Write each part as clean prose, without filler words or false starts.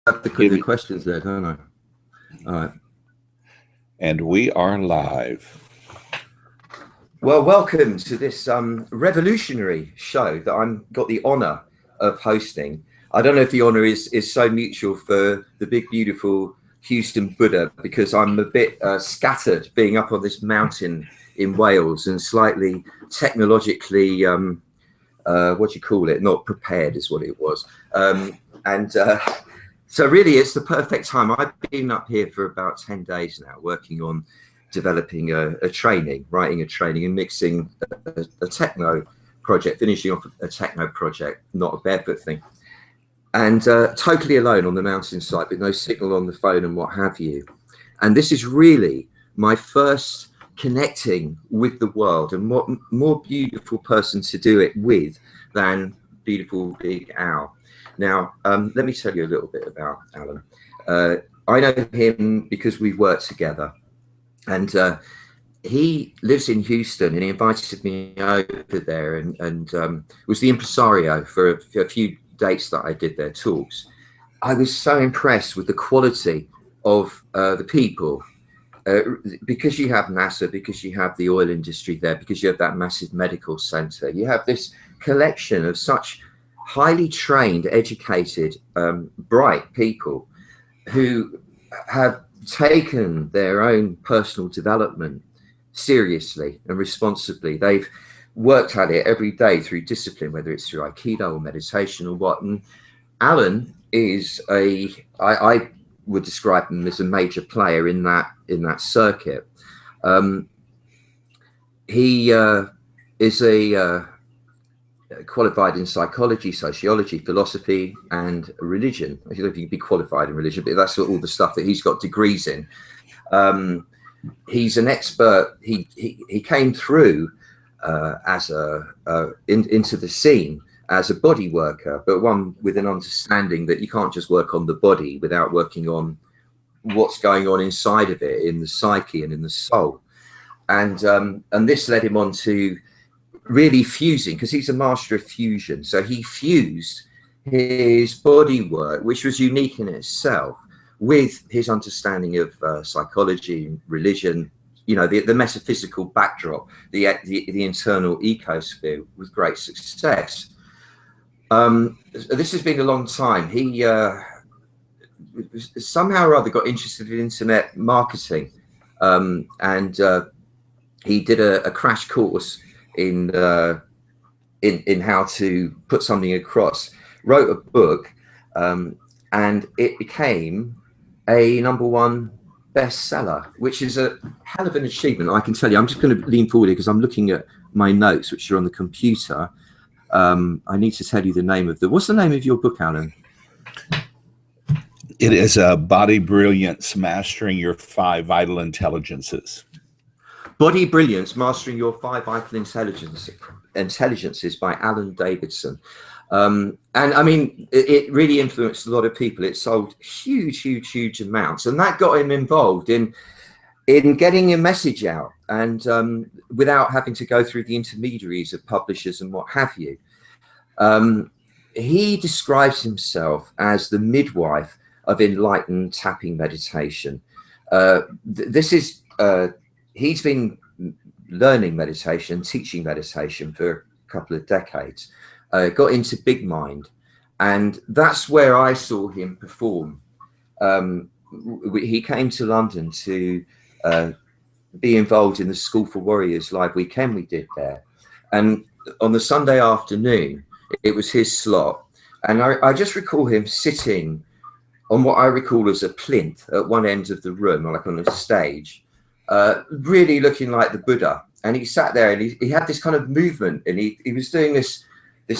have the questions there, don't I? All right. And we are live. Well, welcome to this revolutionary show that I've got the honor of hosting. I don't know if the honor is so mutual for the big, beautiful Houston Buddha, because I'm a bit scattered being up on this mountain in Wales and slightly technologically, what do you call it? Not prepared is what it was. So really, it's the perfect time. I've been up here for about 10 days now, working on developing a training, writing a training and mixing a techno project, finishing off a techno project, not a barefoot thing. And totally alone on the mountainside with no signal on the phone and what have you. And this is really my first connecting with the world, and what more beautiful person to do it with than beautiful Big Al. Now, let me tell you a little bit about Alan. I know him because we've worked together, and he lives in Houston, and he invited me over there and was the impresario for a few dates that I did their talks. I was so impressed with the quality of the people, because you have NASA, because you have the oil industry there, because you have that massive medical center. You have this collection of such highly trained, educated, bright people who have taken their own personal development seriously and responsibly. They've worked at it every day through discipline, whether it's through Aikido or meditation or what. And Alan is I would describe him as a major player in that circuit. He is qualified in psychology, sociology, philosophy, and religion. I don't know if you can be qualified in religion, but that's all the stuff that he's got degrees in. He's an expert. He came through as into the scene as a body worker, but one with an understanding that you can't just work on the body without working on what's going on inside of it, in the psyche and in the soul. And this led him on to really fusing, because he's a master of fusion. So he fused his body work, which was unique in itself, with his understanding of psychology, religion, you know, the metaphysical backdrop, the internal ecosphere, with great success. This has been a long time. He somehow or other got interested in internet marketing, and he did a crash course in how to put something across, wrote a book, and it became a #1 bestseller, which is a hell of an achievement, I can tell you. I'm just going to lean forward here because I'm looking at my notes, which are on the computer. I need to tell you the name of what's the name of your book, Alan? It is Body Brilliance, Mastering Your 5 Vital Intelligences. Body Brilliance, Mastering Your 5 Vital Intelligences by Alan Davidson. And I mean, it really influenced a lot of people. It sold huge amounts, and that got him involved in getting a message out, and without having to go through the intermediaries of publishers and what have you. He describes himself as the midwife of enlightened tapping meditation. He's been learning meditation, teaching meditation for a couple of decades. Got into Big Mind, and that's where I saw him perform. He came to London to be involved in the School for Warriors live weekend we did there, and on the Sunday afternoon it was his slot, and I just recall him sitting on what I recall as a plinth at one end of the room, like on a stage, really looking like the Buddha. And he sat there, and he had this kind of movement, and he was doing this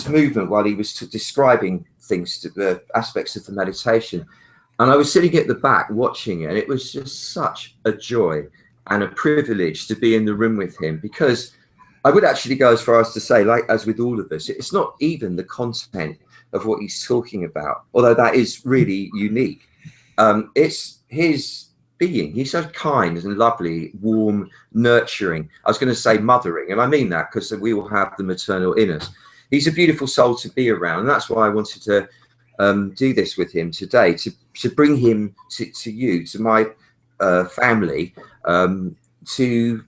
movement while he was describing things, to the aspects of the meditation. And I was sitting at the back watching it, and it was just such a joy and a privilege to be in the room with him, because I would actually go as far as to say, like, as with all of us, it's not even the content of what he's talking about, although that is really unique. It's his being. He's so kind and lovely, warm, nurturing. I was going to say mothering, and I mean that because we all have the maternal in us. He's a beautiful soul to be around, and that's why I wanted to do this with him today to bring him to you, to my family, to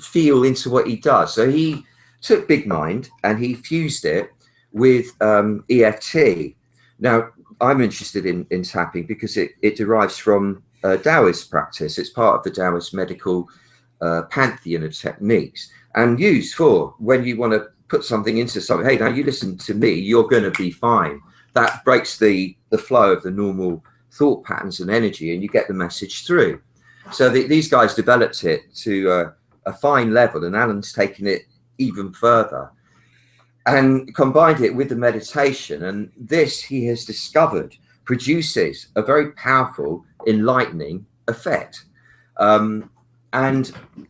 feel into what he does. So he took Big Mind and he fused it with EFT. Now, I'm interested in tapping because it derives from Taoist practice. It's part of the Taoist medical pantheon of techniques and used for when you want to put something into something. Hey, now you listen to me, you're going to be fine. That breaks the flow of the normal thought patterns and energy, and you get the message through. So these guys developed it to a fine level, and Alan's taken it even further and combined it with the meditation. And this, he has discovered, produces a very powerful, enlightening effect. And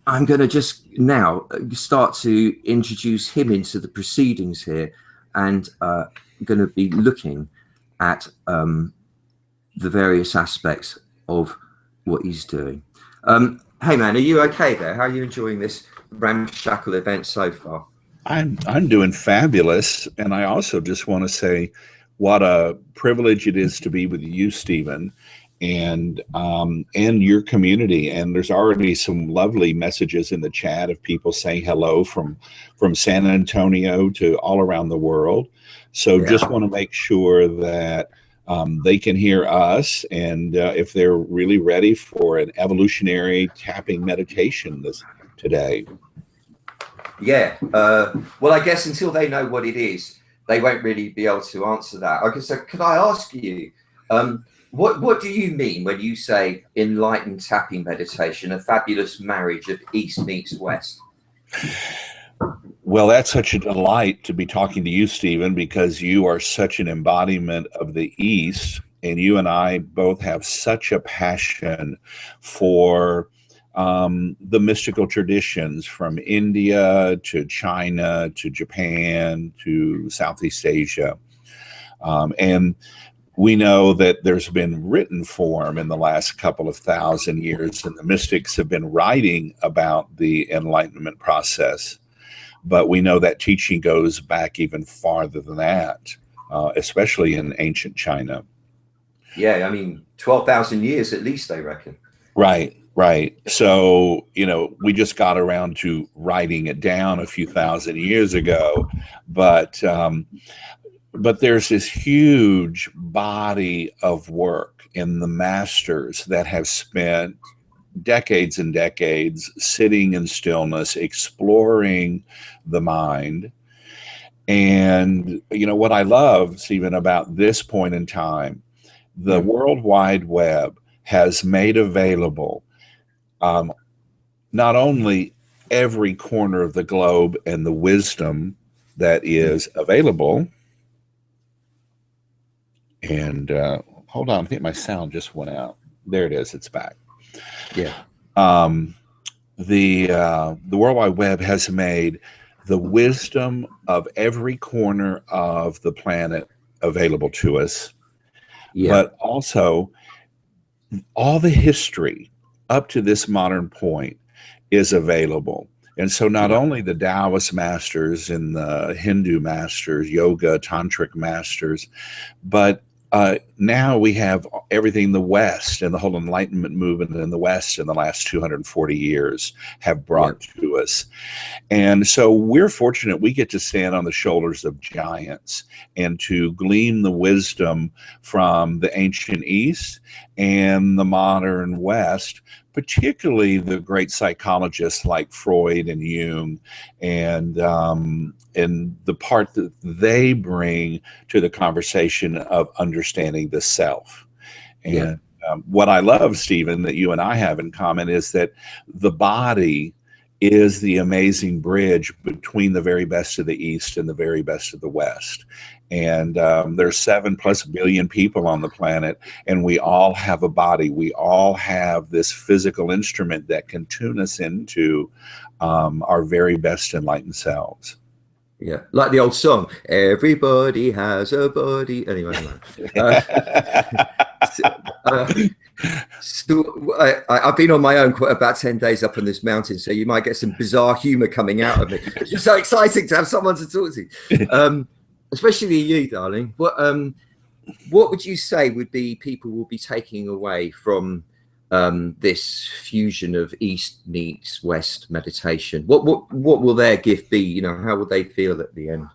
I'm going to just now start to introduce him into the proceedings here, and going to be looking at the various aspects of what he's doing. Hey man, are you okay there? How are you enjoying this ramshackle event so far? I'm doing fabulous, and I also just want to say what a privilege it is to be with you, Stephen, and your community. And there's already some lovely messages in the chat of people saying hello from San Antonio to all around the world. So yeah. Just want to make sure that they can hear us, and if they're really ready for an evolutionary tapping meditation today. Yeah. Well, I guess until they know what it is, they won't really be able to answer that. Okay, so could I ask you, what do you mean when you say enlightened tapping meditation, a fabulous marriage of East meets West? Well, that's such a delight to be talking to you, Stephen, because you are such an embodiment of the East, and you and I both have such a passion for the mystical traditions from India to China to Japan to Southeast Asia. And we know that there's been written form in the last couple of thousand years, and the mystics have been writing about the enlightenment process. But we know that teaching goes back even farther than that, especially in ancient China. Yeah, I mean, 12,000 years at least, they reckon. Right. So, we just got around to writing it down a few thousand years ago, but there's this huge body of work in the masters that have spent decades and decades sitting in stillness, exploring the mind. And, what I love, Stephen, about this point in time, the World Wide Web has made available not only every corner of the globe and the wisdom that is available. And hold on, I think my sound just went out. There it is. It's back. Yeah. The World Wide Web has made the wisdom of every corner of the planet available to us. Yeah. But also all the history up to this modern point is available. And so not only the Taoist masters and the Hindu masters, yoga, tantric masters, but now we have everything the West and the whole Enlightenment movement in the West in the last 240 years have brought to us. And so we're fortunate we get to stand on the shoulders of giants and to glean the wisdom from the ancient East and the modern West, particularly the great psychologists like Freud and Jung, and the part that they bring to the conversation of understanding the self. And what I love, Stephen, that you and I have in common is that the body is the amazing bridge between the very best of the East and the very best of the West. And there's 7+ billion people on the planet, and we all have a body. We all have this physical instrument that can tune us into our very best enlightened selves. Yeah, like the old song, everybody has a body. Anyway, so I've been on my own quite about 10 days up on this mountain, so you might get some bizarre humor coming out of me. It's just so exciting to have someone to talk to, especially you, darling. What What would you say would be people will be taking away from this fusion of East meets West meditation? What will their gift be? You know, how will they feel at the end?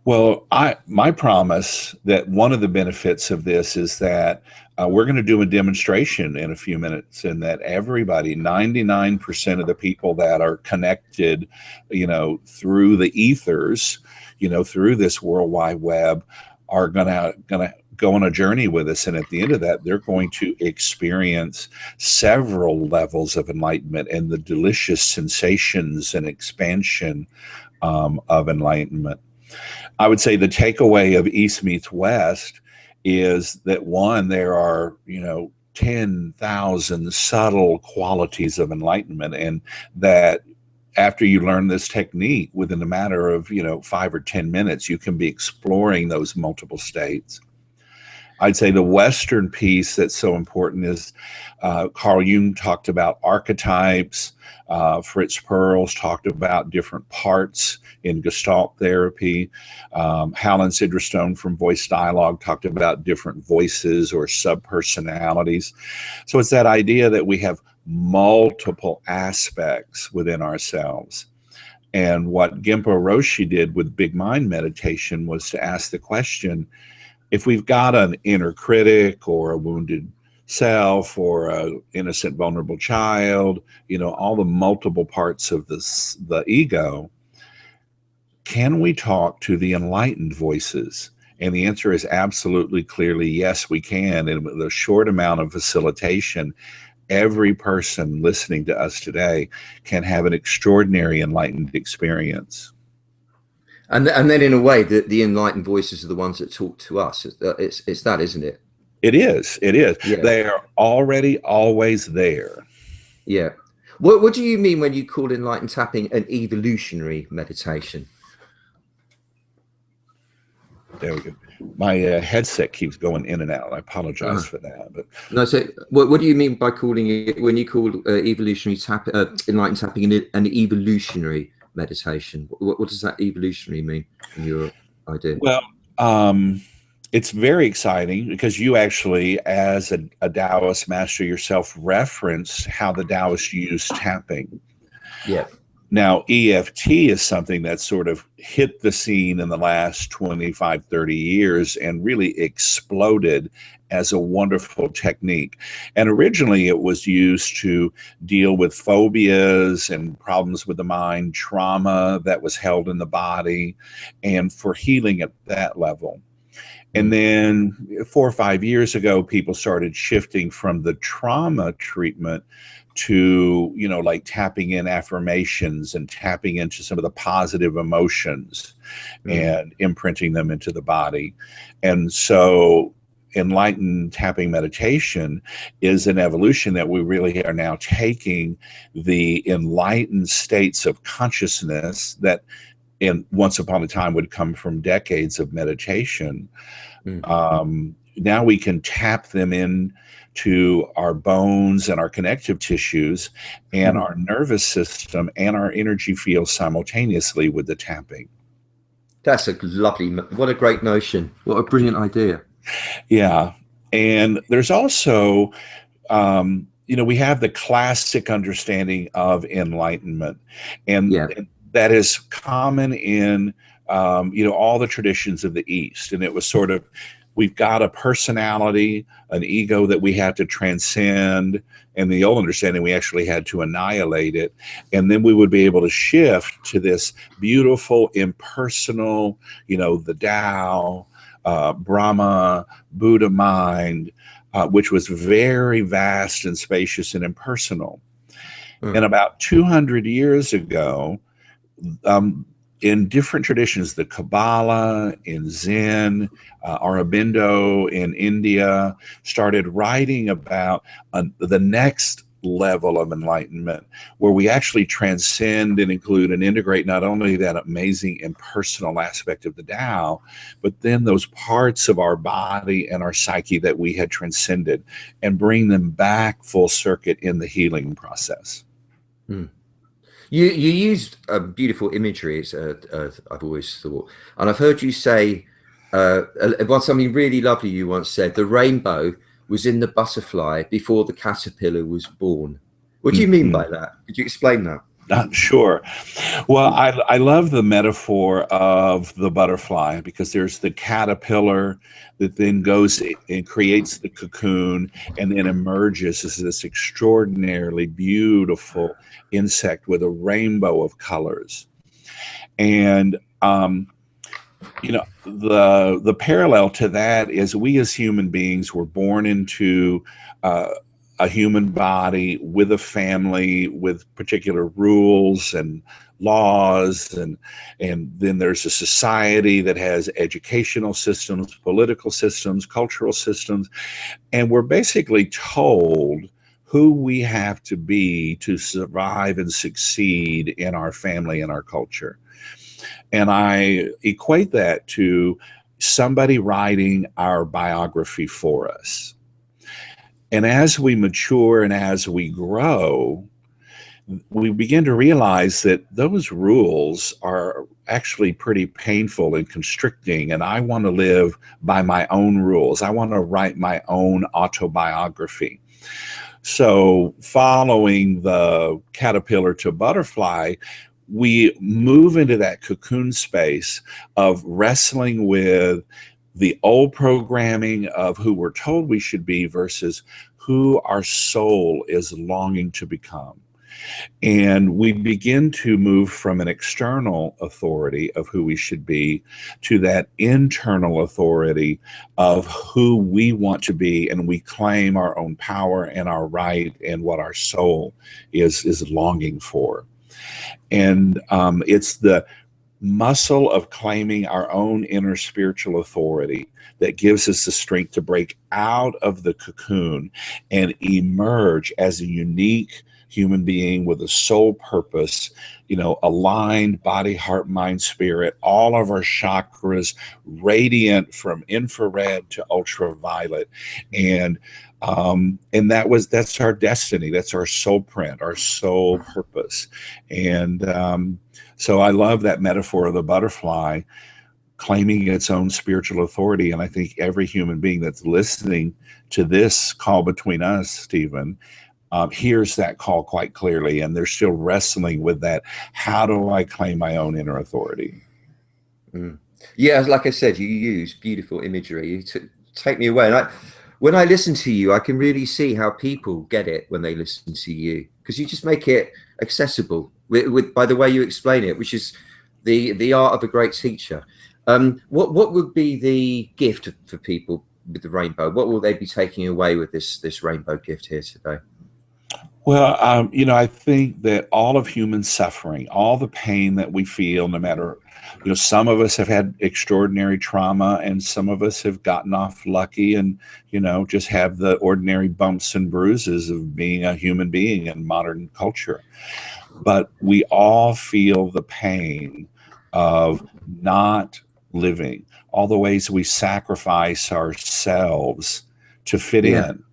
Well, my promise that one of the benefits of this is that we're going to do a demonstration in a few minutes, and that everybody, 99% of the people that are connected, you know, through the ethers, you know, through this World Wide Web, are gonna go on a journey with us, and at the end of that, they're going to experience several levels of enlightenment and the delicious sensations and expansion of enlightenment. I would say the takeaway of East meets West is that, one, there are, you know, 10,000 subtle qualities of enlightenment, and that after you learn this technique, within a matter of, you know, 5 or 10 minutes, you can be exploring those multiple states. I'd say the Western piece that's so important is Carl Jung talked about archetypes. Fritz Perls talked about different parts in Gestalt therapy. Helen Sidrestone from Voice Dialogue talked about different voices or subpersonalities. So it's that idea that we have multiple aspects within ourselves. And what Genpo Roshi did with Big Mind meditation was to ask the question, if we've got an inner critic or a wounded self or an innocent, vulnerable child, you know, all the multiple parts of this, the ego, can we talk to the enlightened voices? And the answer is absolutely clearly yes, we can. And with a short amount of facilitation, every person listening to us today can have an extraordinary enlightened experience. And then in a way, the enlightened voices are the ones that talk to us. It's that, isn't it? It is. It is. Yeah. They are already always there. Yeah. What do you mean when you call enlightened tapping an evolutionary meditation? There we go. My headset keeps going in and out. I apologize for that. But no, so what do you mean by calling it, when you call evolutionary enlightened tapping an evolutionary meditation? What does that evolutionary mean in your idea? Well, it's very exciting because you actually, as a Taoist master yourself, reference how the Taoists use tapping. Yeah. Now, EFT is something that sort of hit the scene in the last 25, 30 years and really exploded as a wonderful technique. And originally it was used to deal with phobias and problems with the mind, trauma that was held in the body, and for healing at that level. And then 4 or 5 years ago, people started shifting from the trauma treatment to, you know, like tapping in affirmations and tapping into some of the positive emotions and imprinting them into the body. And so enlightened tapping meditation is an evolution that we really are now taking the enlightened states of consciousness that once upon a time would come from decades of meditation. Now we can tap them in to our bones and our connective tissues and our nervous system and our energy field simultaneously with the tapping. That's a lovely, what a great notion. What a brilliant idea. Yeah. And there's also, you know, we have the classic understanding of enlightenment, and that is common in, you know, all the traditions of the East. And it was sort of, we've got a personality, an ego that we had to transcend. And the old understanding, we actually had to annihilate it. And then we would be able to shift to this beautiful, impersonal, you know, the Tao, Brahma, Buddha mind, which was very vast and spacious and impersonal. And about 200 years ago, in different traditions, the Kabbalah, in Zen, Aurobindo in India, started writing about the next level of enlightenment, where we actually transcend and include and integrate not only that amazing impersonal aspect of the Tao, but then those parts of our body and our psyche that we had transcended, and bring them back full circuit in the healing process. You used beautiful imagery, I've always thought, and I've heard you say Something really lovely you once said: the rainbow was in the butterfly before the caterpillar was born. What do you mean Mhm. by that? Could you explain that? Not sure. Well, I love the metaphor of the butterfly because there's the caterpillar that then goes and creates the cocoon and then emerges as this extraordinarily beautiful insect with a rainbow of colors. And the parallel to that is we as human beings were born into uh, a human body with a family with particular rules and laws, and then there's a society that has educational systems, political systems, cultural systems, and we're basically told who we have to be to survive and succeed in our family and our culture. And I equate that to somebody writing our biography for us. And as we mature and as we grow, we begin to realize that those rules are actually pretty painful and constricting. And I want to live by my own rules. I want to write my own autobiography. So, following the caterpillar to butterfly, we move into that cocoon space of wrestling with the old programming of who we're told we should be versus who our soul is longing to become. And we begin to move from an external authority of who we should be to that internal authority of who we want to be. And we claim our own power and our right and what our soul is longing for. And it's the muscle of claiming our own inner spiritual authority that gives us the strength to break out of the cocoon and emerge as a unique human being with a soul purpose, aligned body, heart, mind, spirit, all of our chakras radiant from infrared to ultraviolet. And that's our destiny. That's our soul print, our soul purpose. And so I love that metaphor of the butterfly claiming its own spiritual authority. And I think every human being that's listening to this call between us, Stephen, hears that call quite clearly. And they're still wrestling with that. How do I claim my own inner authority? Mm. Yeah, like I said, you use beautiful imagery. Take me away. And when I listen to you, I can really see how people get it when they listen to you, because you just make it accessible by the way you explain it, which is the art of a great teacher. What would be the gift for people with the rainbow? What will they be taking away with this rainbow gift here today? Well, I think that all of human suffering, all the pain that we feel, no matter, some of us have had extraordinary trauma and some of us have gotten off lucky and, just have the ordinary bumps and bruises of being a human being in modern culture. But we all feel the pain of not living, all the ways we sacrifice ourselves to fit Yeah, in.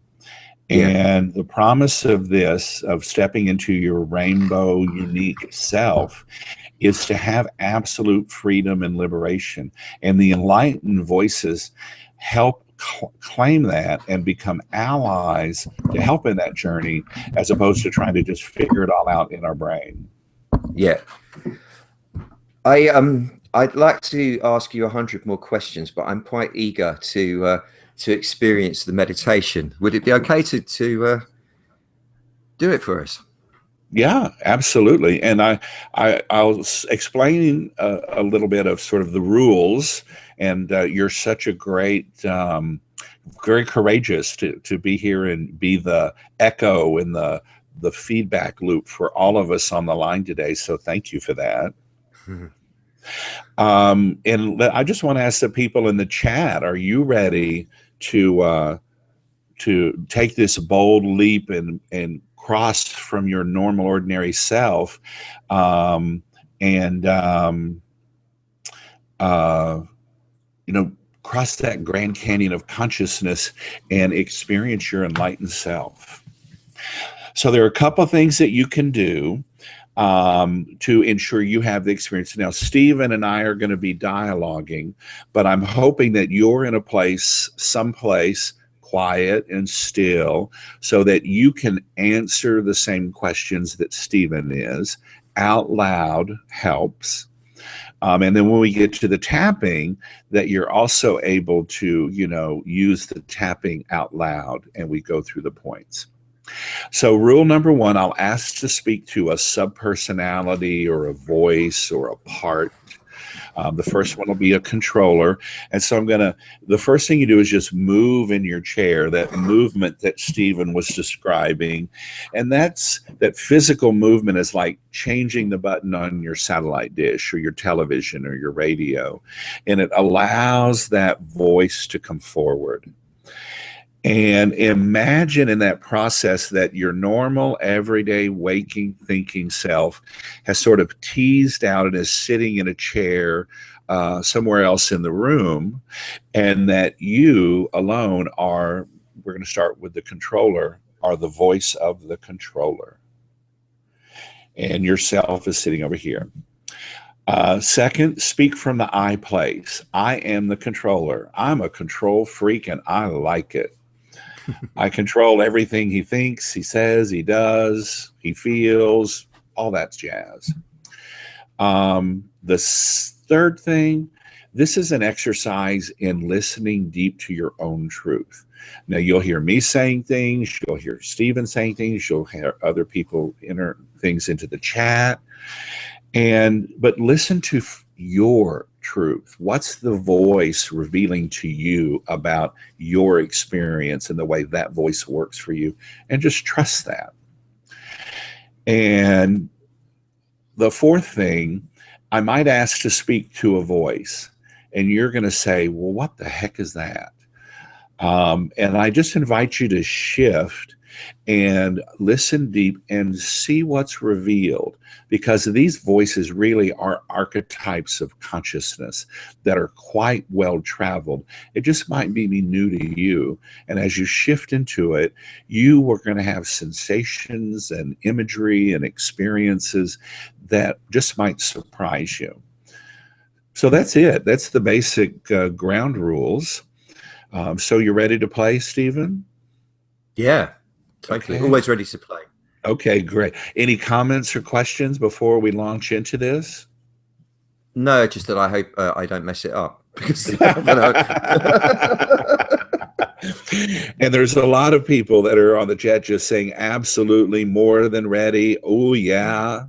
yeah, And the promise of this, of stepping into your rainbow unique self, is to have absolute freedom and liberation. And the enlightened voices help claim that and become allies to help in that journey, as opposed to trying to just figure it all out in our brain. yeah. I'd like to ask you 100 more questions, but I'm quite eager to experience the meditation. Would it be okay to do it for us? Yeah, absolutely. And I'll explain a little bit of sort of the rules. And you're such a great, very courageous to be here and be the echo and the feedback loop for all of us on the line today. So thank you for that. And I just want to ask the people in the chat: are you ready to take this bold leap and cross from your normal, ordinary self, and uh, cross that Grand Canyon of consciousness and experience your enlightened self? So there are a couple of things that you can do. to ensure you have the experience. Now, Stephen and I are going to be dialoguing, but I'm hoping that you're in a place, someplace quiet and still, so that you can answer the same questions that Stephen is. Out loud helps. And then when we get to the tapping, that you're also able to, use the tapping out loud, and we go through the points. So rule number one, I'll ask to speak to a subpersonality or a voice or a part. The first one will be a controller. And so the first thing you do is just move in your chair, that movement that Stephen was describing. And that physical movement is like changing the button on your satellite dish or your television or your radio. And it allows that voice to come forward. And imagine in that process that your normal, everyday, waking, thinking self has sort of teased out and is sitting in a chair somewhere else in the room, and that you alone we're going to start with the controller, are the voice of the controller. And yourself is sitting over here. Second, speak from the I place. I am the controller. I'm a control freak, and I like it. I control everything he thinks, he says, he does, he feels, all that jazz. The third thing, this is an exercise in listening deep to your own truth. Now, you'll hear me saying things, you'll hear Stephen saying things, you'll hear other people enter things into the chat, but listen to your truth. What's the voice revealing to you about your experience and the way that voice works for you? And just trust that. And the fourth thing, I might ask to speak to a voice, and you're going to say, well, what the heck is that? And I just invite you to shift and listen deep and see what's revealed, because these voices really are archetypes of consciousness that are quite well traveled. It just might be new to you. And as you shift into it, you are going to have sensations and imagery and experiences that just might surprise you. So that's it. That's the basic ground rules. So you're ready to play, Stephen? Yeah. Totally. Okay. Always ready to play. Okay, great. Any comments or questions before we launch into this? No, just that I hope I don't mess it up. Because and there's a lot of people that are on the chat just saying absolutely, more than ready. Oh, yeah.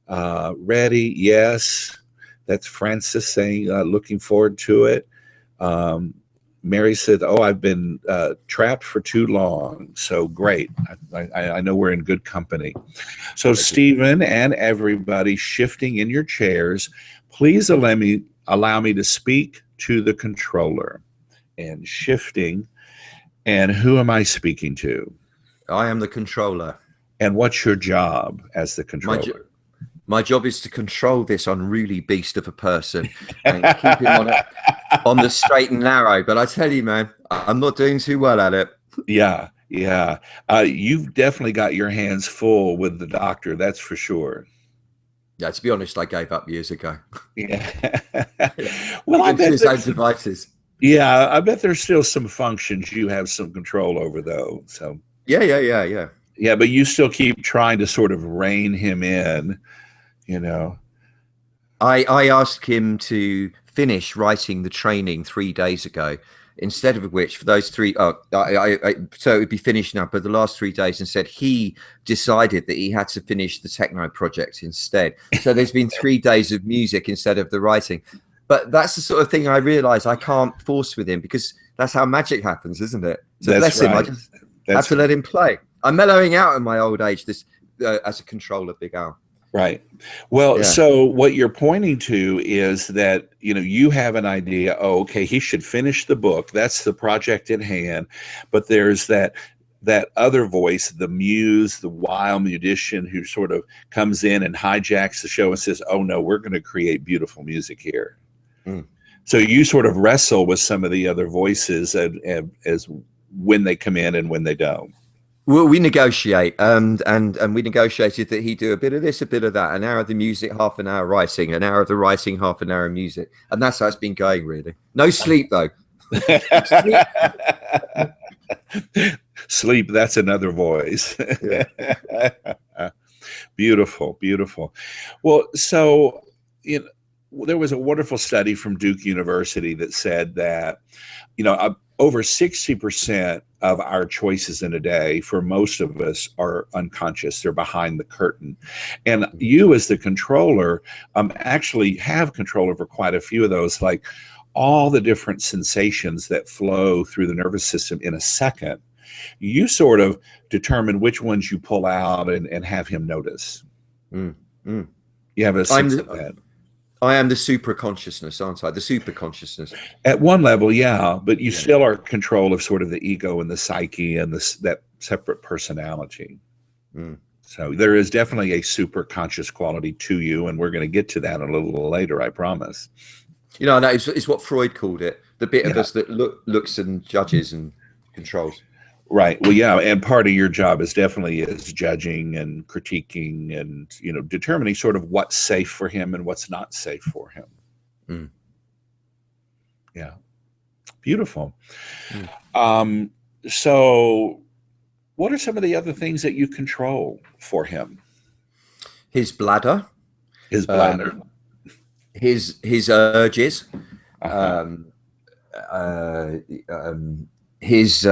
Ready, yes. That's Francis saying looking forward to it. Mary said, oh, I've been trapped for too long. So great. I know we're in good company. So Stephen and everybody shifting in your chairs, please allow me to speak to the controller. And shifting. And who am I speaking to? I am the controller. And what's your job as the controller? My job is to control this unruly beast of a person and keep him on the straight and narrow. But I tell you, man, I'm not doing too well at it. Yeah. You've definitely got your hands full with the doctor. That's for sure. Yeah, to be honest, I gave up years ago. Yeah. Well, I bet his own devices. Yeah, I bet there's still some functions you have some control over, though. So yeah. Yeah, but you still keep trying to sort of rein him in. I asked him to finish writing the training 3 days ago, instead of which, for those three, so it would be finished now, but the last 3 days, instead, he decided that he had to finish the techno project instead. So there's been 3 days of music instead of the writing. But that's the sort of thing I realize I can't force with him, because that's how magic happens, isn't it? So that's bless him. I just have to let him play. I'm mellowing out in my old age as a controller, Big Al. Right. Well, so what you're pointing to is that, you have an idea, okay, he should finish the book. That's the project at hand. But there's that other voice, the muse, the wild musician who sort of comes in and hijacks the show and says, oh, no, we're going to create beautiful music here. Mm. So you sort of wrestle with some of the other voices as when they come in and when they don't. Well, we negotiate, and we negotiated that he do a bit of this, a bit of that, an hour of the music, half an hour writing, an hour of the writing, half an hour of music, and that's how it's been going. Really, no sleep though. Sleep. Sleep, that's another voice. Yeah. Beautiful, beautiful. Well, so you know, there was a wonderful study from Duke University that said that, you know, over 60% of our choices in a day for most of us are unconscious. They're behind the curtain. And you as the controller actually have control over quite a few of those, like all the different sensations that flow through the nervous system in a second. You sort of determine which ones you pull out and have him notice. Mm, mm. You have a sense of that. I am the super consciousness, aren't I? The super consciousness. At one level, yeah, but you still are in control of sort of the ego and the psyche and that separate personality. Mm. So there is definitely a super conscious quality to you, and we're going to get to that a little later, I promise. You know, that is what Freud called it, the bit of us that looks and judges and controls. Right. Well, yeah, and part of your job is judging and critiquing and, you know, determining sort of what's safe for him and what's not safe for him. Mm. Yeah. Beautiful. So what are some of the other things that you control for him? His bladder. His bladder. His urges. His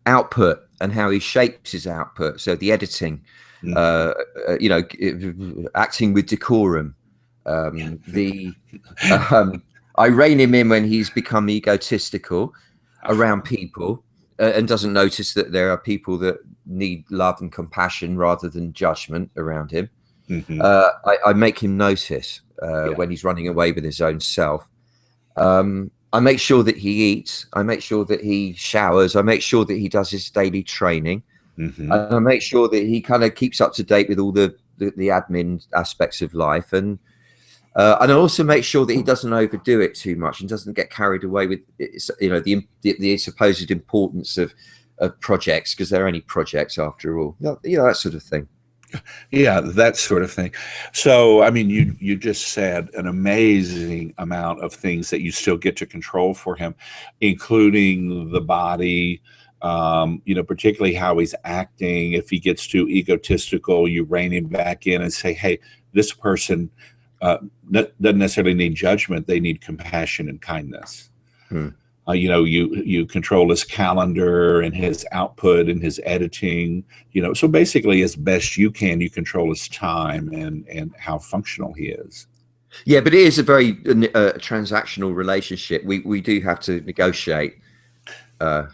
output and how he shapes his output. So the editing, you know, acting with decorum. I rein him in when he's become egotistical around people and doesn't notice that there are people that need love and compassion rather than judgment around him. I make him notice when he's running away with his own self. I make sure that he eats. I make sure that he showers. I make sure that he does his daily training. And I make sure that he kind of keeps up to date with all the admin aspects of life. And I also make sure that he doesn't overdo it too much and doesn't get carried away with, you know, the supposed importance of projects, because they're only projects after all. You know, that sort of thing. Yeah, that sort of thing. So, I mean, you just said an amazing amount of things that you still get to control for him, including the body, you know, particularly how he's acting. If he gets too egotistical, you rein him back in and say, hey, this person doesn't necessarily need judgment. They need compassion and kindness. You know, you control his calendar and his output and his editing, you know, so basically as best you can, you control his time and how functional he is. Yeah, but it is a very transactional relationship. We do have to negotiate quite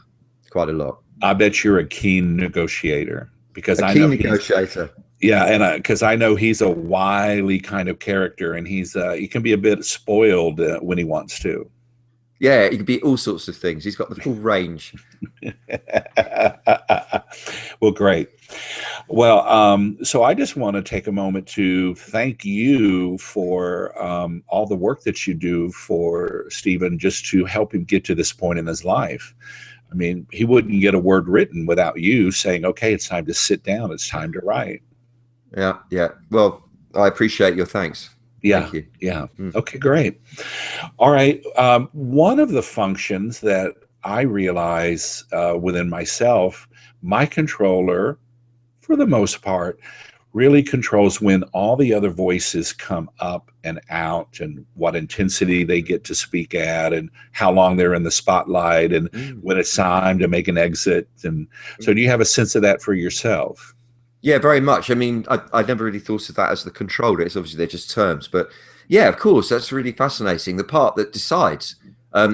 a lot. I bet you're a keen negotiator, because I know negotiator. Yeah, and because I know he's a wily kind of character, and he can be a bit spoiled when he wants to. Yeah, it could be all sorts of things. He's got the full range. Well, great. Well, so I just want to take a moment to thank you for all the work that you do for Stephen, just to help him get to this point in his life. I mean, he wouldn't get a word written without you saying, okay, it's time to sit down. It's time to write. Yeah, yeah. Well, I appreciate your thanks. Yeah. Thank you. Yeah. Okay, great. All right. One of the functions that I realize within myself, my controller, for the most part, really controls when all the other voices come up and out, and what intensity they get to speak at, and how long they're in the spotlight, and when it's time to make an exit. And so do you have a sense of that for yourself? Yeah, very much. I mean, I never really thought of that as the controller. It's obviously they're just terms, but yeah, of course, that's really fascinating. The part that decides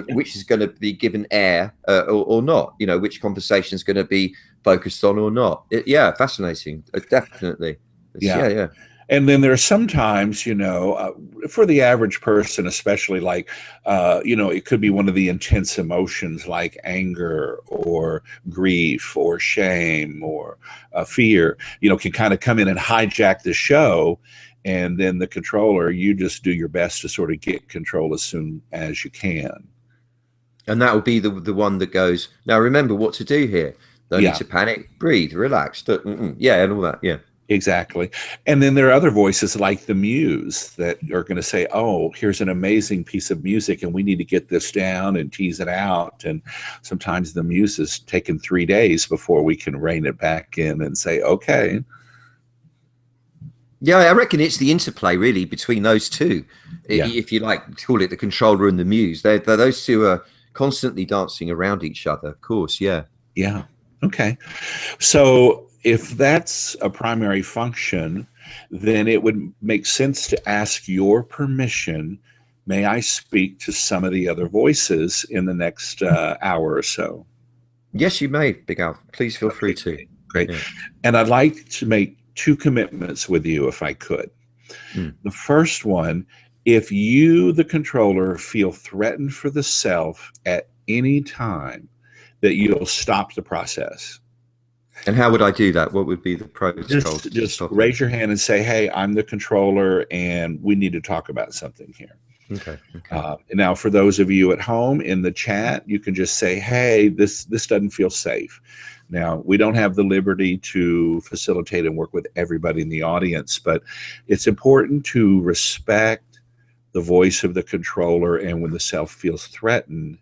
which is going to be given air or not, you know, which conversation is going to be focused on or not. Yeah, fascinating. Definitely. Yeah. And then there are sometimes, you know, for the average person, especially, like, you know, it could be one of the intense emotions like anger or grief or shame or fear, you know, can kind of come in and hijack the show. And then the controller, you just do your best to sort of get control as soon as you can. And that will be the one that goes, now remember what to do here. No need to panic. Breathe. Relax. Yeah, and all that. Yeah. Exactly. And then there are other voices like the muse that are going to say, oh, here's an amazing piece of music and we need to get this down and tease it out. And sometimes the muse is taken 3 days before we can rein it back in and say, okay. Yeah, I reckon it's the interplay really between those two. Yeah. If you like, call it the controller and the muse. Those two are constantly dancing around each other, of course. Yeah. Yeah. Okay. So if that's a primary function, then it would make sense to ask your permission. May I speak to some of the other voices in the next hour or so? Yes, you may, Big Al. Please feel free to. Great. Yeah. And I'd like to make 2 commitments with you if I could. The first one, if you, the controller, feel threatened for the self at any time, that you'll stop the process. And how would I do that? What would be the protocol? Just raise your hand and say, hey, I'm the controller and we need to talk about something here. Okay. Now, for those of you at home in the chat, you can just say, hey, this doesn't feel safe. Now, we don't have the liberty to facilitate and work with everybody in the audience, but it's important to respect the voice of the controller and when the self feels threatened.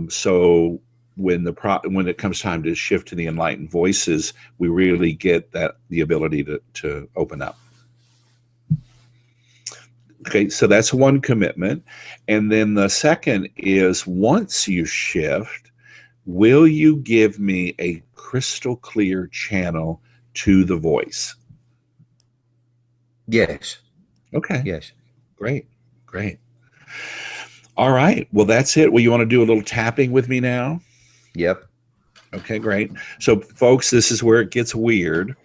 So when it comes time to shift to the enlightened voices, we really get the ability to open up. Okay, so that's one commitment. And then the second is, once you shift, will you give me a crystal clear channel to the voice? Yes. Okay. Yes. Great. All right. Well, that's it. Well, you want to do a little tapping with me now? Yep. Okay, great. So, folks, this is where it gets weird.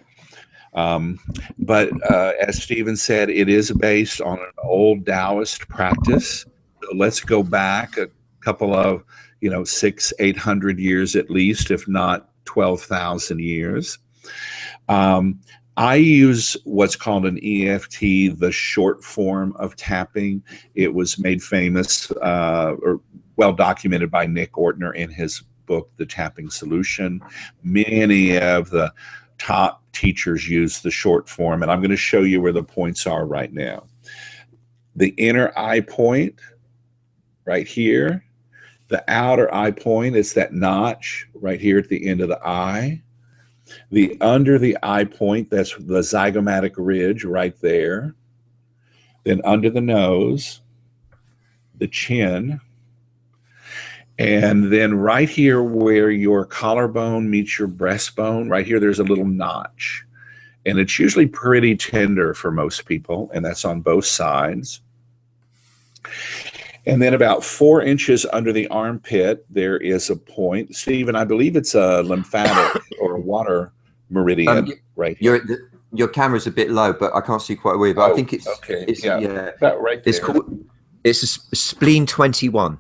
But as Stephen said, it is based on an old Taoist practice. So let's go back a couple of, 600-800 years at least, if not 12,000 years. I use what's called an EFT, the short form of tapping. It was made famous or well documented by Nick Ortner in his book, The Tapping Solution. Many of the top teachers use the short form, and I'm going to show you where the points are right now. The inner eye point right here. The outer eye point is that notch right here at the end of the eye. The under the eye point, that's the zygomatic ridge right there. Then under the nose, the chin. And then right here where your collarbone meets your breastbone, right here, there's a little notch. And it's usually pretty tender for most people, and that's on both sides. And then about 4 inches under the armpit, there is a point. Stephen, I believe it's a lymphatic or a water meridian right here. Your camera's a bit low, but I can't see quite well. But I think it's okay. It's, yeah. About right there. It's a spleen 21.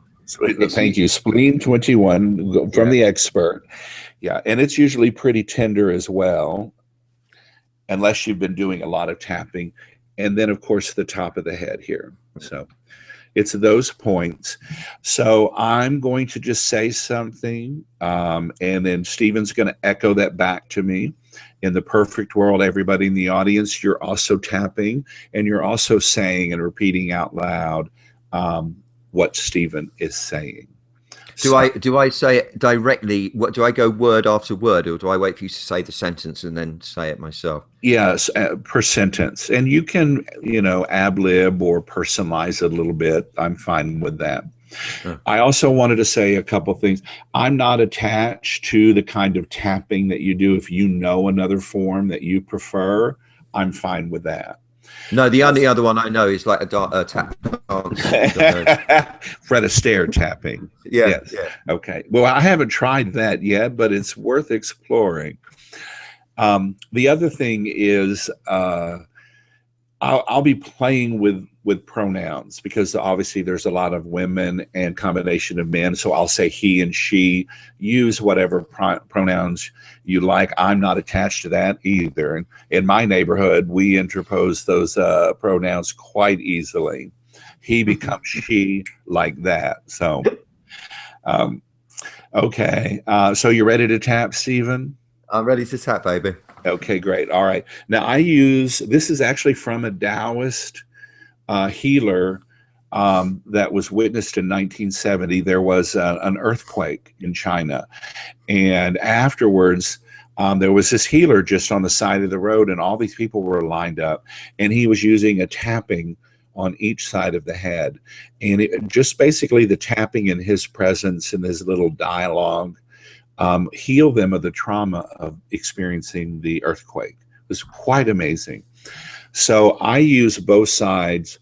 Thank you. Spleen 21 from the expert. Yeah, and it's usually pretty tender as well, unless you've been doing a lot of tapping. And then, of course, the top of the head here. So it's those points. So I'm going to just say something, and then Stephen's going to echo that back to me. In the perfect world, everybody in the audience, you're also tapping, and you're also saying and repeating out loud what Stephen is saying. Do I say it directly? What do I go word after word, or do I wait for you to say the sentence and then say it myself? Yes, per sentence, and you can ad lib or personalize it a little bit. I'm fine with that. I also wanted to say a couple things. I'm not attached to the kind of tapping that you do. If you know another form that you prefer, I'm fine with that. No, the only other one I know is like a tap dance. Fred Astaire tapping. Yeah, yes. Yeah. Okay. Well, I haven't tried that yet, but it's worth exploring. The other thing is I'll be playing with pronouns, because obviously there's a lot of women and combination of men. So I'll say he and she. Use whatever pronouns you like. I'm not attached to that either. And in my neighborhood, we interpose those pronouns quite easily. He becomes she, like that. So Okay. So you ready to tap, Stephen? I'm ready to tap, baby. Okay, great. All right. Now I use, this is actually from a Taoist healer that was witnessed in 1970. There was an earthquake in China. And afterwards, there was this healer just on the side of the road, and all these people were lined up. And he was using a tapping on each side of the head. And it just basically the tapping in his presence and his little dialogue heal them of the trauma of experiencing the earthquake. It was quite amazing. So I use both sides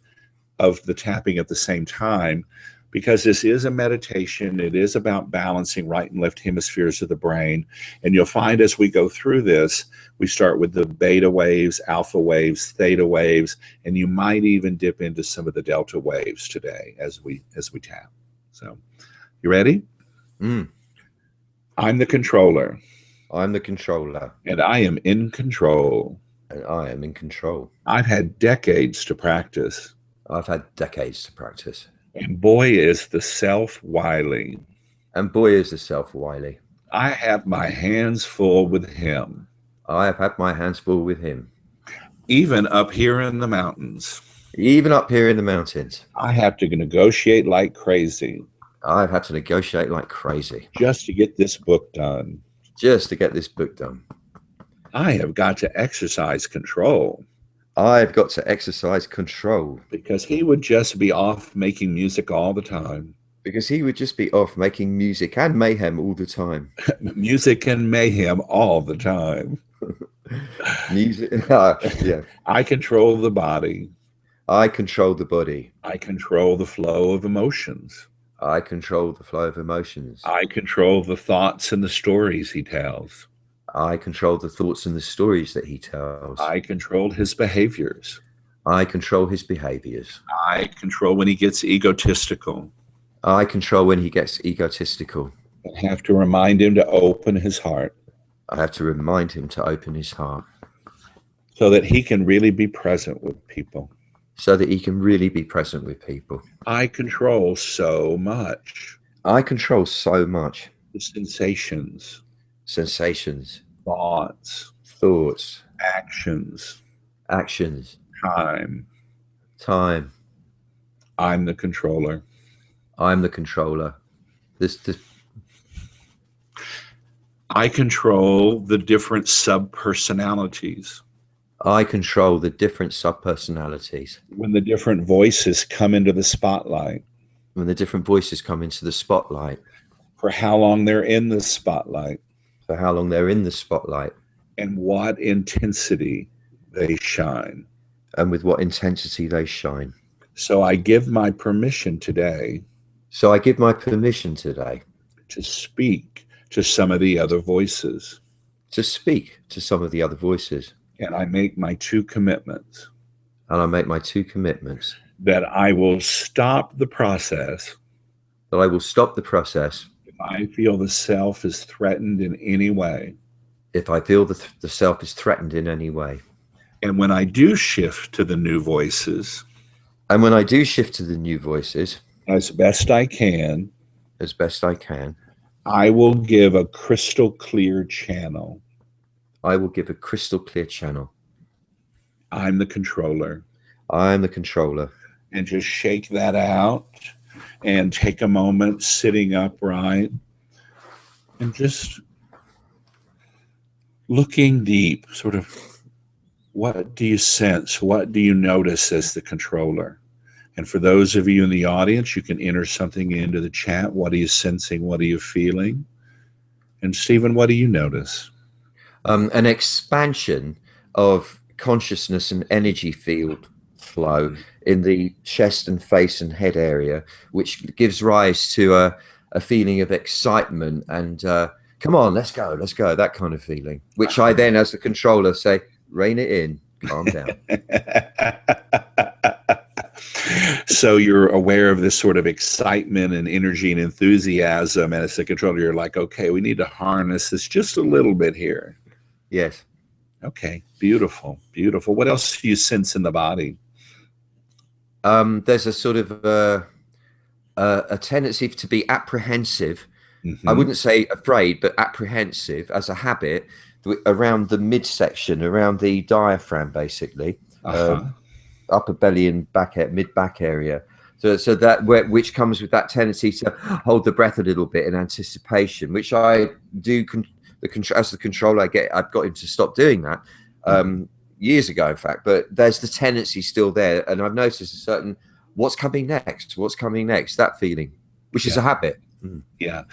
of the tapping at the same time because this is a meditation. It is about balancing right and left hemispheres of the brain. And you'll find as we go through this, we start with the beta waves, alpha waves, theta waves, and you might even dip into some of the delta waves today as we tap. So you ready? I'm the controller. I'm the controller. And I am in control. And I am in control. I've had decades to practice. I've had decades to practice. And boy, is the self wily. And boy, is the self wily. I have my hands full with him. I have had my hands full with him. Even up here in the mountains. Even up here in the mountains. I have to negotiate like crazy. I've had to negotiate like crazy. Just to get this book done. Just to get this book done. I have got to exercise control. I've got to exercise control. Because he would just be off making music all the time. Because he would just be off making music and mayhem all the time. Music and mayhem all the time. Music, yeah. I control the body. I control the body. I control the flow of emotions. I control the flow of emotions. I control the thoughts and the stories he tells. I control the thoughts and the stories that he tells. I control his behaviors. I control his behaviors. I control when he gets egotistical. I control when he gets egotistical. I have to remind him to open his heart. I have to remind him to open his heart. So that he can really be present with people. So that he can really be present with people. I control so much. I control so much. The sensations. Sensations. Thoughts. Thoughts. Actions. Actions. Time. Time. I'm the controller. I'm the controller. This I control the different subpersonalities. I control the different subpersonalities. When the different voices come into the spotlight. When the different voices come into the spotlight. For how long they're in the spotlight. For how long they're in the spotlight. And what intensity they shine. And with what intensity they shine. So I give my permission today. So I give my permission today. To speak to some of the other voices. To speak to some of the other voices. And I make my two commitments. And I make my two commitments. That I will stop the process. That I will stop the process. If I feel the self is threatened in any way. If I feel the self is threatened in any way. And when I do shift to the new voices. And when I do shift to the new voices. As best I can. As best I can. I will give a crystal clear channel. I will give a crystal clear channel. I'm the controller. I'm the controller. And just shake that out and take a moment sitting upright and just looking deep, sort of, what do you sense? What do you notice as the controller? And for those of you in the audience, you can enter something into the chat. What are you sensing? What are you feeling? And Stephen, what do you notice? An expansion of consciousness and energy field flow in the chest and face and head area, which gives rise to a feeling of excitement and come on, let's go, that kind of feeling, which I then, as the controller, say, rein it in, calm down. So you're aware of this sort of excitement and energy and enthusiasm, and as the controller, you're like, okay, we need to harness this just a little bit here. Yes. Okay, beautiful, beautiful. What else do you sense in the body? There's a sort of a tendency to be apprehensive I Hmm. wouldn't say afraid, but apprehensive as a habit around the midsection, around the diaphragm, basically, Uh-huh. upper belly and mid back area. So that which comes with that tendency to hold the breath a little bit in anticipation, which I do. As the controller I've got him to stop doing that Mhm. years ago, in fact. But there's the tendency still there, and I've noticed a certain what's coming next, that feeling, which is a Yeah. habit. Yeah.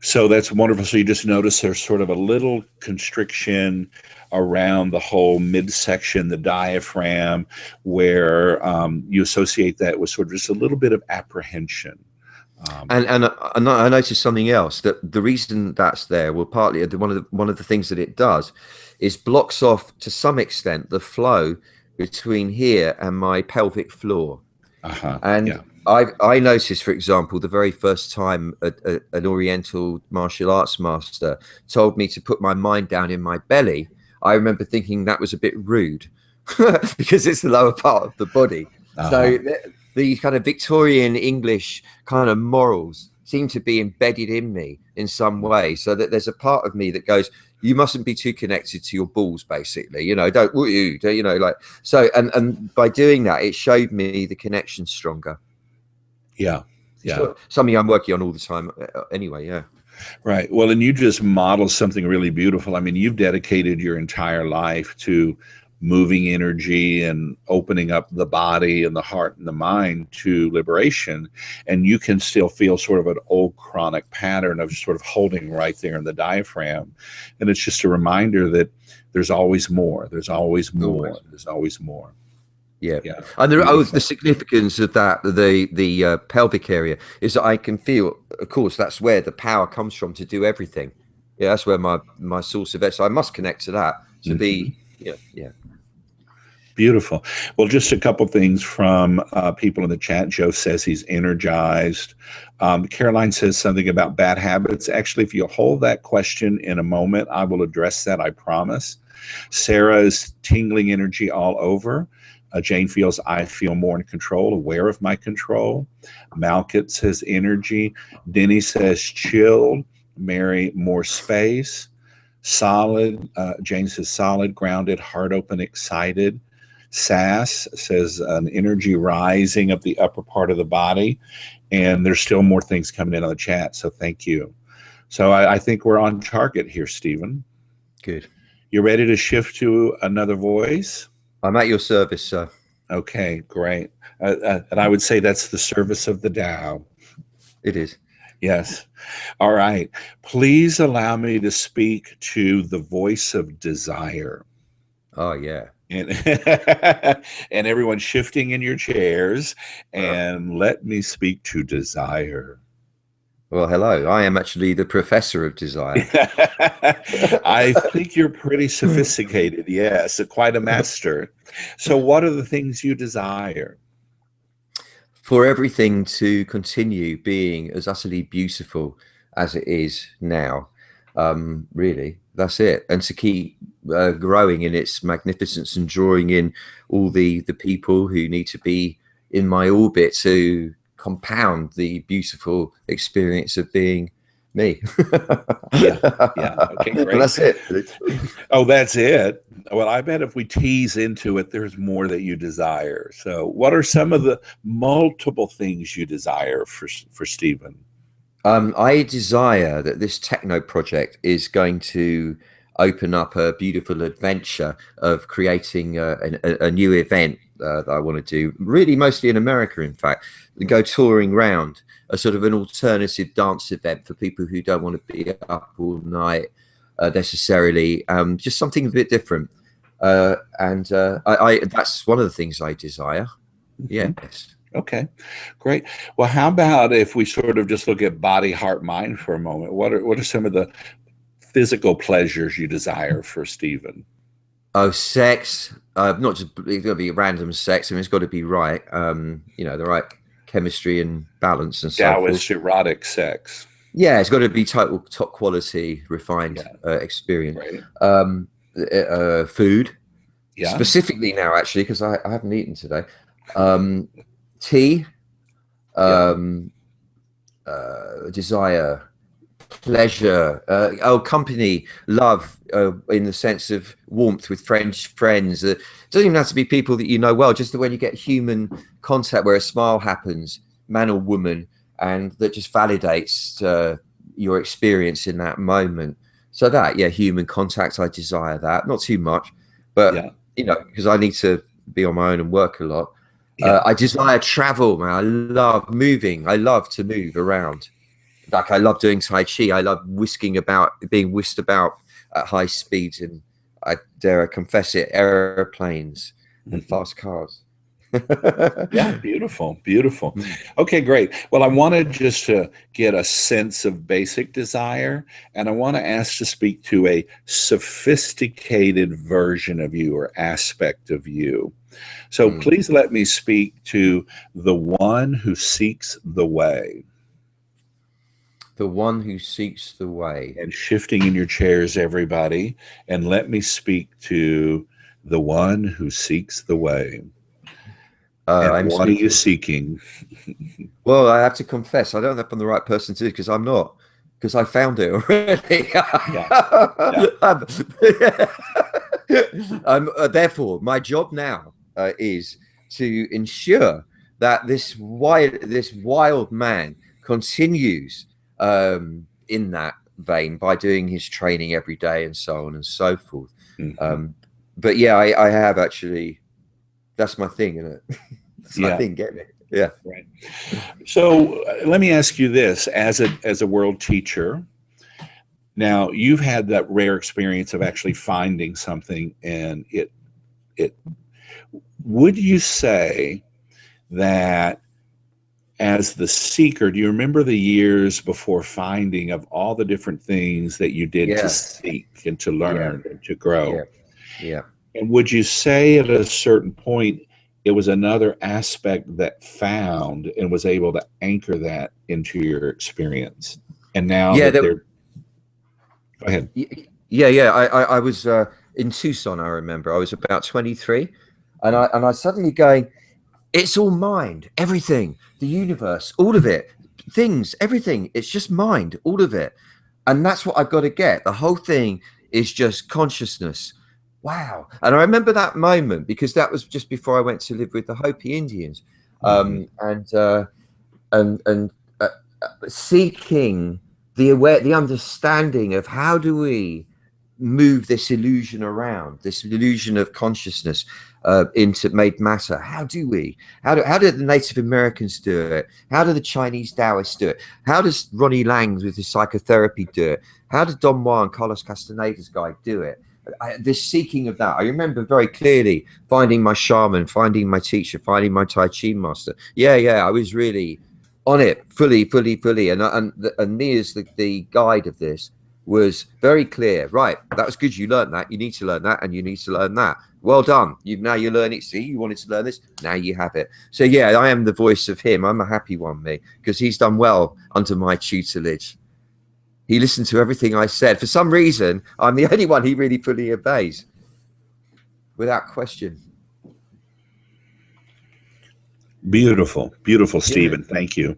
So that's wonderful. So you just notice there's sort of a little constriction around the whole midsection, the diaphragm, where you associate that with sort of just a little bit of apprehension. Um, And I noticed something else, that the reason that's there, well, partly one of the things that it does is blocks off to some extent the flow between here and my pelvic floor. uh-huh. And Yeah. I noticed, for example, the very first time an Oriental martial arts master told me to put my mind down in my belly, I remember thinking that was a bit rude because it's the lower part of the body. So Uh-huh. the kind of Victorian English kind of morals seem to be embedded in me in some way, so that there's a part of me that goes, you mustn't be too connected to your balls, basically, don't like. So and by doing that, it showed me the connection stronger. Yeah. Yeah. So something I'm working on all the time anyway. Yeah. Right. Well, and you just model something really beautiful. I mean, you've dedicated your entire life to moving energy and opening up the body and the heart and the mind to liberation. And you can still feel sort of an old chronic pattern of sort of holding right there in the diaphragm. And it's just a reminder that there's always more. There's always more. Always. There's always more. Yeah. Yeah. And the Beautiful. significance of that, the pelvic area, is that I can feel, of course, that's where the power comes from to do everything. Yeah, that's where my source of it. So I must connect to that to Mhm. be, yeah. Beautiful. Well, just a couple things from people in the chat. Joe says he's energized. Caroline says something about bad habits. Actually, if you hold that question in a moment, I will address that, I promise. Sarah is tingling energy all over. Jane feels I feel more in control, aware of my control. Malkit says energy. Denny says chilled. Mary, more space. Solid. Jane says solid, grounded, heart open, excited. Sass says an energy rising up the upper part of the body. And there's still more things coming in on the chat. So thank you. So I think we're on target here, Stephen. Good. You ready to shift to another voice? I'm at your service, sir. Okay, great. And I would say that's the service of the Tao. It is. Yes. All right. Please allow me to speak to the voice of desire. Oh, yeah. And, and everyone shifting in your chairs, and let me speak to desire. Well, hello. I am actually the professor of desire. I think you're pretty sophisticated. Yes, quite a master. So, what are the things you desire? For everything to continue being as utterly beautiful as it is now, really, that's it. And to keep growing in its magnificence and drawing in all the people who need to be in my orbit to compound the beautiful experience of being me. Yeah, yeah. Okay, And great. that's it. Oh, that's it. Well, I bet if we tease into it, there's more that you desire. So, what are some of the multiple things you desire for Stephen? I desire that this techno project is going to open up a beautiful adventure of creating a new event that I want to do, really mostly in America, in fact, and go touring around a sort of an alternative dance event for people who don't want to be up all night necessarily, just something a bit different. And that's one of the things I desire. Mhm. Yes. Okay, great. Well, how about if we sort of just look at body, heart, mind for a moment? What are some of the physical pleasures you desire for Stephen? Oh, sex. Not just it's got to be random sex. I mean, it's got to be right. The right chemistry and balance and so forth. Taoist erotic sex. Yeah, it's got to be top quality, refined Yeah, experience. right. Food, Yeah. specifically now, actually, because I haven't eaten today. Um, Tea. Yeah. Desire pleasure, company, love, in the sense of warmth with friends. It doesn't even have to be people that you know well, just when you get human contact where a smile happens, man or woman, and that just validates your experience in that moment. So that, yeah, human contact, I desire that. Not too much, but, Yeah. because I need to be on my own and work a lot. Yeah. I desire travel, man. I love moving. I love to move around. Like, I love doing Tai Chi. I love being whisked about at high speeds, and I dare I confess it, airplanes and Mhm. fast cars. Yeah, beautiful, beautiful. Okay, great. Well, I wanted just to get a sense of basic desire, and I want to ask to speak to a sophisticated version of you or aspect of you. So Mm. please let me speak to the one who seeks the way. The one who seeks the way. And shifting in your chairs, everybody, and let me speak to the one who seeks the way. And I'm what are you speaking. seeking? Well, I have to confess, I don't know if I'm the right person to, because I'm not, because I found it already. Yeah, yeah, Therefore, my job now is to ensure that this wild man continues in that vein by doing his training every day and so on and so forth. mhm, Um, but yeah, I have actually. That's my thing, isn't it? That's my yeah. thing. Get me? Yeah. Right. So let me ask you this: as a world teacher, now you've had that rare experience of actually finding something, and it. Would you say that as the seeker, do you remember the years before finding of all the different things that you did to Yeah. seek and to Yeah. learn and to grow? Yeah. Yeah. And would you say at a certain point it was another aspect that found and was able to anchor that into your experience? And now Yeah. that they're, go ahead. Yeah. Yeah. I was in Tucson. I remember I was about 23, and I suddenly going, it's all mind, everything, the universe, all of it, things, everything. It's just mind, all of it. And that's what I've got to get. The whole thing is just consciousness. Wow. And I remember that moment because that was just before I went to live with the Hopi Indians. Mhm. And seeking the understanding of how do we move this illusion around, this illusion of consciousness into made matter. How do we? How do the Native Americans do it? How do the Chinese Taoists do it? How does Ronnie Lang with his psychotherapy do it? How did Don Juan and Carlos Castaneda's guy do it? This seeking of that. I remember very clearly finding my shaman, finding my teacher, finding my Tai Chi master. Yeah, yeah, I was really on it fully, fully, fully. And me as the guide of this was very clear. Right, that was good. You learned that. You need to learn that, and you need to learn that. Well done. You learn it. See, you wanted to learn this. Now you have it. So yeah, I am the voice of him. I'm a happy one, me, because he's done well under my tutelage. He listened to everything I said. For some reason, I'm the only one he really fully obeys, without question. Beautiful, beautiful, Yeah. Stephen. Thank you.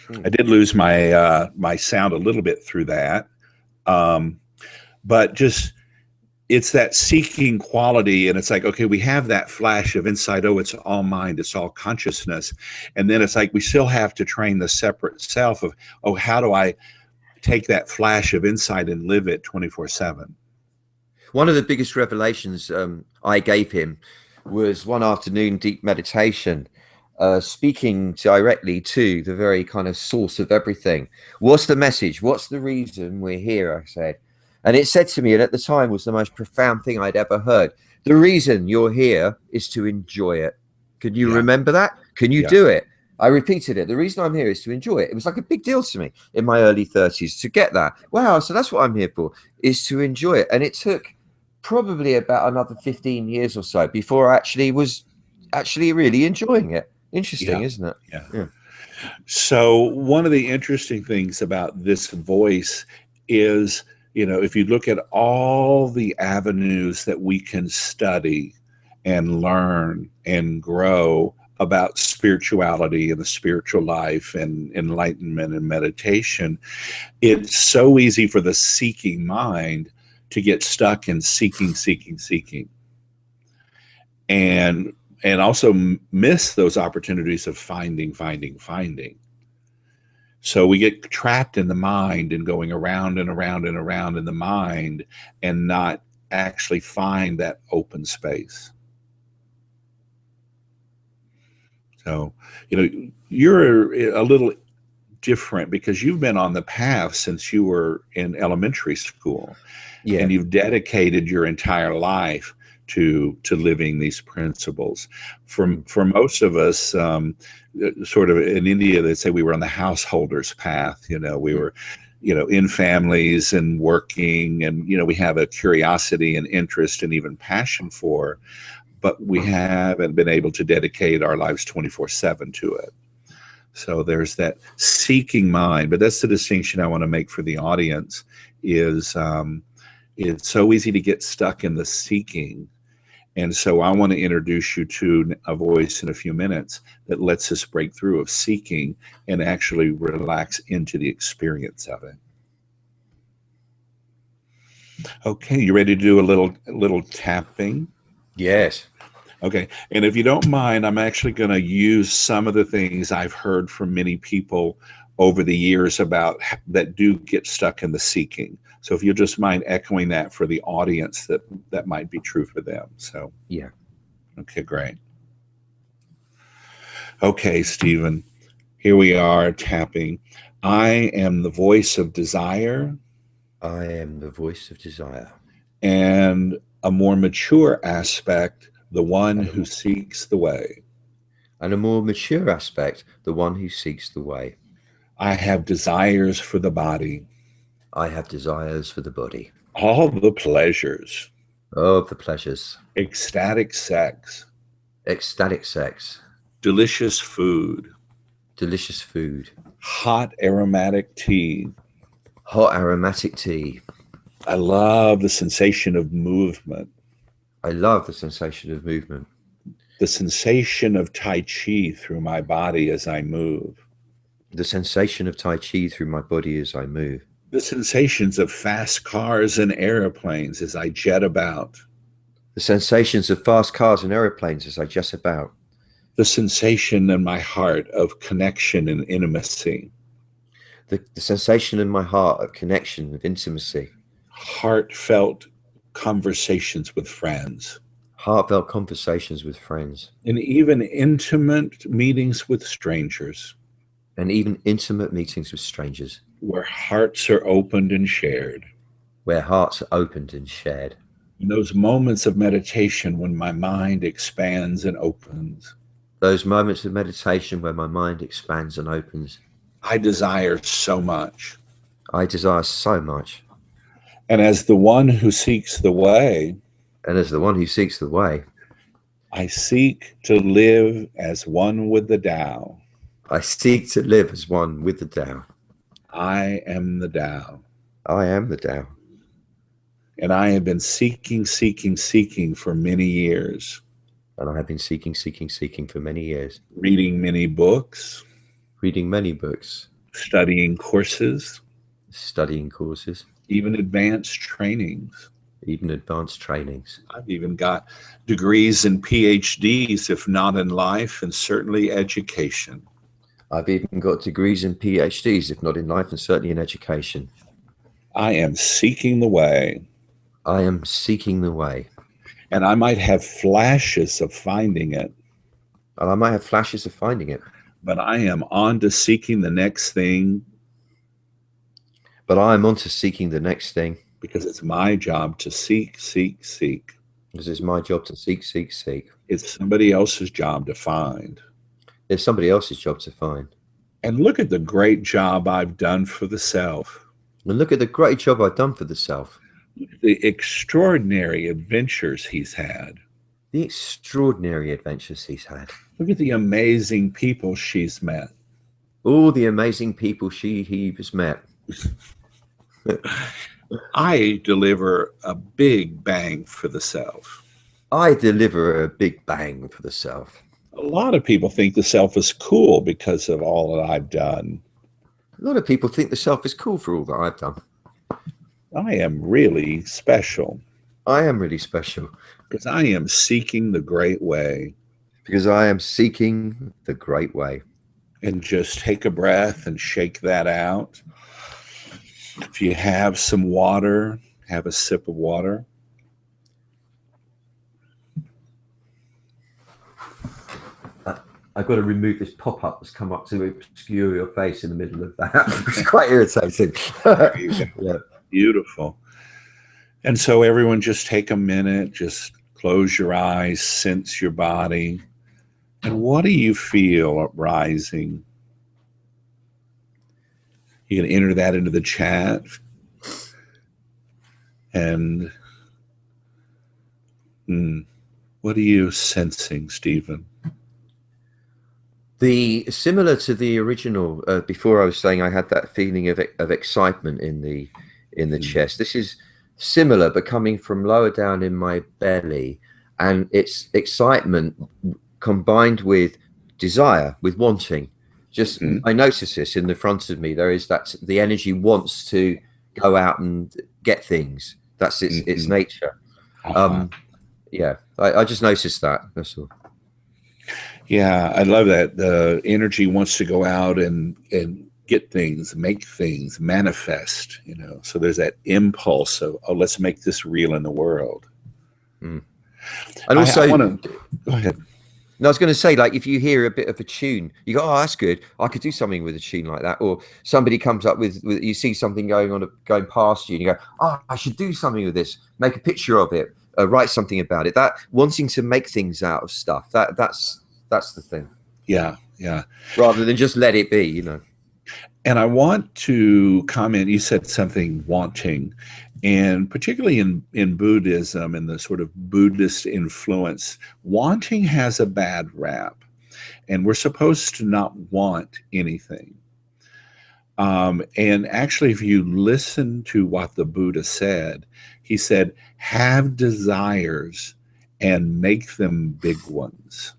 Hmm. I did lose my sound a little bit through that, um, but just it's that seeking quality, and it's like, okay, we have that flash of insight. Oh, it's all mind, it's all consciousness, and then it's like we still have to train the separate self of, oh, how do I take that flash of insight and live it 24/7? One of the biggest revelations I gave him was one afternoon deep meditation, speaking directly to the very kind of source of everything. What's the message? What's the reason we're here? I said. And it said to me, and at the time was the most profound thing I'd ever heard. The reason you're here is to enjoy it. Can you Yeah, remember that? Can you yeah, do it? I repeated it. The reason I'm here is to enjoy it. It was like a big deal to me in my early 30s to get that. Wow. So that's what I'm here for, is to enjoy it. And it took probably about another 15 years or so before I actually was actually really enjoying it. Interesting, yeah, isn't it? yeah. Yeah. So one of the interesting things about this voice is, if you look at all the avenues that we can study and learn and grow about spirituality and the spiritual life and enlightenment and meditation, it's so easy for the seeking mind to get stuck in seeking, seeking, seeking, and also miss those opportunities of finding, finding, finding. So we get trapped in the mind and going around and around and around in the mind and not actually find that open space. So, you're a little different because you've been on the path since you were in elementary school, and you've dedicated your entire life to living these principles. For most of us, sort of in India, they say we were on the householder's path. We were, in families and working, and we have a curiosity and interest and even passion for, but we haven't been able to dedicate our lives 24/7 to it. So there's that seeking mind, but that's the distinction I want to make for the audience is it's so easy to get stuck in the seeking. And so I want to introduce you to a voice in a few minutes that lets us break through of seeking and actually relax into the experience of it. Okay, you ready to do a little tapping? Yes. Okay, and if you don't mind, I'm actually going to use some of the things I've heard from many people over the years about that do get stuck in the seeking. So if you'll just mind echoing that for the audience, that might be true for them. So yeah. Okay, great. Okay, Stephen, here we are tapping. I am the voice of desire. I am the voice of desire. And a more mature aspect, the one who seeks the way. And a more mature aspect, the one who seeks the way. I have desires for the body. I have desires for the body. All the pleasures. Of the pleasures. Ecstatic sex. Ecstatic sex. Delicious food. Delicious food. Hot aromatic tea. Hot aromatic tea. I love the sensation of movement. I love the sensation of movement. The sensation of Tai Chi through my body as I move. The sensation of Tai Chi through my body as I move. The sensations of fast cars and airplanes as I jet about. The sensations of fast cars and airplanes as I jet about. The sensation in my heart of connection and intimacy. The sensation in my heart of connection, of intimacy. Heartfelt conversations with friends. Heartfelt conversations with friends. And even intimate meetings with strangers. And even intimate meetings with strangers. Where hearts are opened and shared. Where hearts are opened and shared. In those moments of meditation when my mind expands and opens. Those moments of meditation where my mind expands and opens. I desire so much. I desire so much. And as the one who seeks the way. And as the one who seeks the way. I seek to live as one with the Tao. I seek to live as one with the Tao. I am the Tao. I am the Tao. And I have been seeking, seeking, seeking for many years. And I have been seeking, seeking, seeking for many years. Reading many books. Reading many books. Studying courses. Studying courses. Even advanced trainings. Even advanced trainings. I've even got degrees and PhDs, if not in life, and certainly education. I've even got degrees and PhDs, if not in life, and certainly in education. I am seeking the way. I am seeking the way. And I might have flashes of finding it. And I might have flashes of finding it. But I am on to seeking the next thing. But I am on to seeking the next thing. Because it's my job to seek, seek, seek. Because it's my job to seek, seek, seek. It's somebody else's job to find. It's somebody else's job to find. And look at the great job I've done for the self. And look at the great job I've done for the self. The extraordinary adventures he's had. The extraordinary adventures he's had. Look at the amazing people she's met. All the amazing people he has met. I deliver a big bang for the self. I deliver a big bang for the self. A lot of people think the self is cool because of all that I've done. A lot of people think the self is cool for all that I've done. I am really special. I am really special. Because I am seeking the great way. Because I am seeking the great way. And just take a breath and shake that out. If you have some water, have a sip of water. I've got to remove this pop-up that's come up to obscure your face in the middle of that. It's quite irritating. Yeah. Beautiful. And so everyone just take a minute, just close your eyes, sense your body. And what do you feel rising? You can enter that into the chat. And what are you sensing, Stephen? Similar to the original, before I was saying I had that feeling of excitement in the chest. This is similar, but coming from lower down in my belly, and it's excitement combined with desire, with wanting. Just I notice this in the front of me. There is that the energy wants to go out and get things. That's its nature. Yeah, I just noticed that. That's all. Yeah, I love that. The energy wants to go out and get things, make things, manifest, you know. So there's that impulse of, oh, let's make this real in the world. And also, I want to go ahead. No, I was going to say, like, if you hear a bit of a tune, you go, oh, that's good. I could do something with a tune like that. Or somebody comes up with you see something going past you, and you go, oh, I should do something with this. Make a picture of it. Write something about it. That wanting to make things out of stuff. That's the thing. Yeah, yeah. Rather than just let it be, you know. And I want to comment. You said something wanting, and particularly in Buddhism and the sort of Buddhist influence, wanting has a bad rap, and we're supposed to not want anything. And actually, if you listen to what the Buddha said, he said, have desires and make them big ones.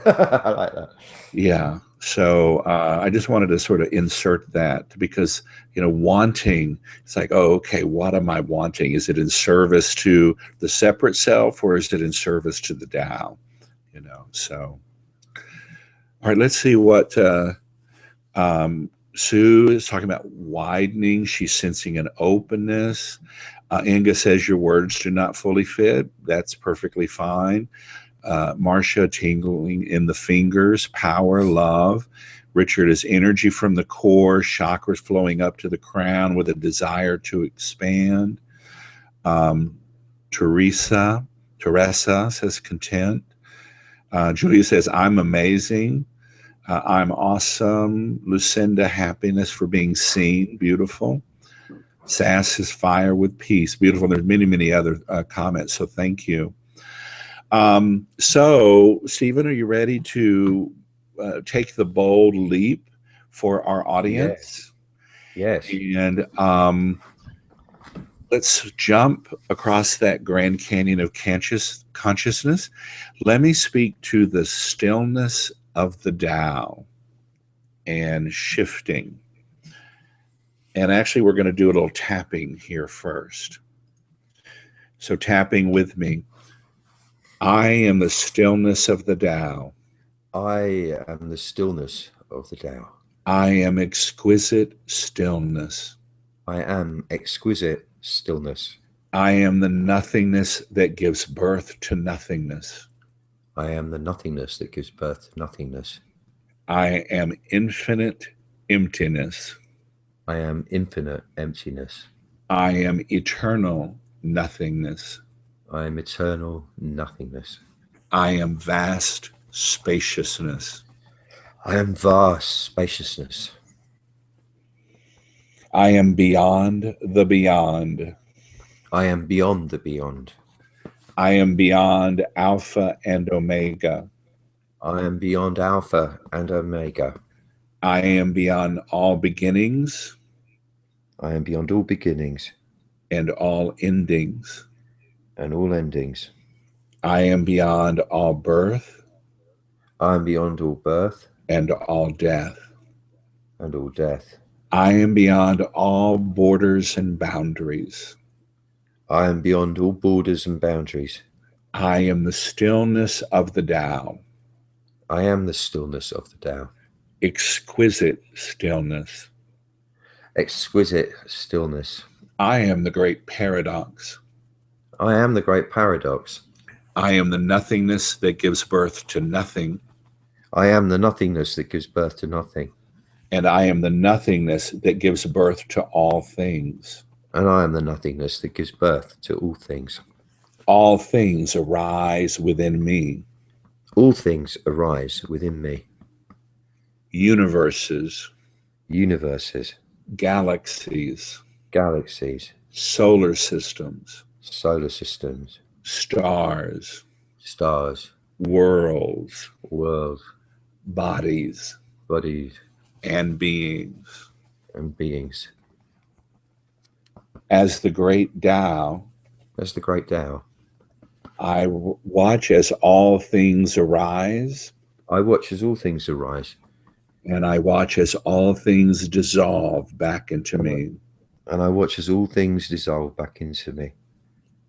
I like that. Yeah. So I just wanted to sort of insert that because, you know, wanting, it's like, oh, okay, what am I wanting? Is it in service to the separate self or is it in service to the Tao? You know, so. All right, let's see what Sue is talking about widening. She's sensing an openness. Inga says your words do not fully fit. That's perfectly fine. Marcia, tingling in the fingers, power, love. Richard is energy from the core, chakras flowing up to the crown with a desire to expand. Teresa says content. Julia says, I'm amazing. I'm awesome. Lucinda, happiness for being seen. Beautiful. Sass is fire with peace. Beautiful. There's many, many other comments. So thank you. So, Stephen, are you ready to take the bold leap for our audience? Yes. And let's jump across that Grand Canyon of consciousness. Let me speak to the stillness of the Tao and shifting. And actually, we're going to do a little tapping here first. So tapping with me. I am the stillness of the Tao. I am the stillness of the Tao. I am exquisite stillness. I am exquisite stillness. I am the nothingness that gives birth to nothingness. I am the nothingness that gives birth to nothingness. I am infinite emptiness. I am infinite emptiness. I am eternal nothingness. I am eternal nothingness. I am vast spaciousness. I am vast spaciousness. I am beyond the beyond. I am beyond the beyond. I am beyond Alpha and Omega. I am beyond Alpha and Omega. I am beyond all beginnings. I am beyond all beginnings. And all endings. And all endings. I am beyond all birth. I am beyond all birth and all death. and all death. I am beyond all borders and boundaries. I am beyond all borders and boundaries. I am the stillness of the Tao. I am the stillness of the Tao. Exquisite stillness. Exquisite stillness. I am the great paradox. I am the great paradox. I am the nothingness that gives birth to nothing. I am the nothingness that gives birth to nothing. And I am the nothingness that gives birth to all things. And I am the nothingness that gives birth to all things. All things arise within me. All things arise within me. Universes. Universes. Galaxies. Galaxies. Solar systems. Solar systems. Stars. Stars. Worlds. Worlds. Bodies. Bodies. And beings. And beings. As the great Tao. As the great Tao. I watch as all things arise. I watch as all things arise. And I watch as all things dissolve back into me. And I watch as all things dissolve back into me.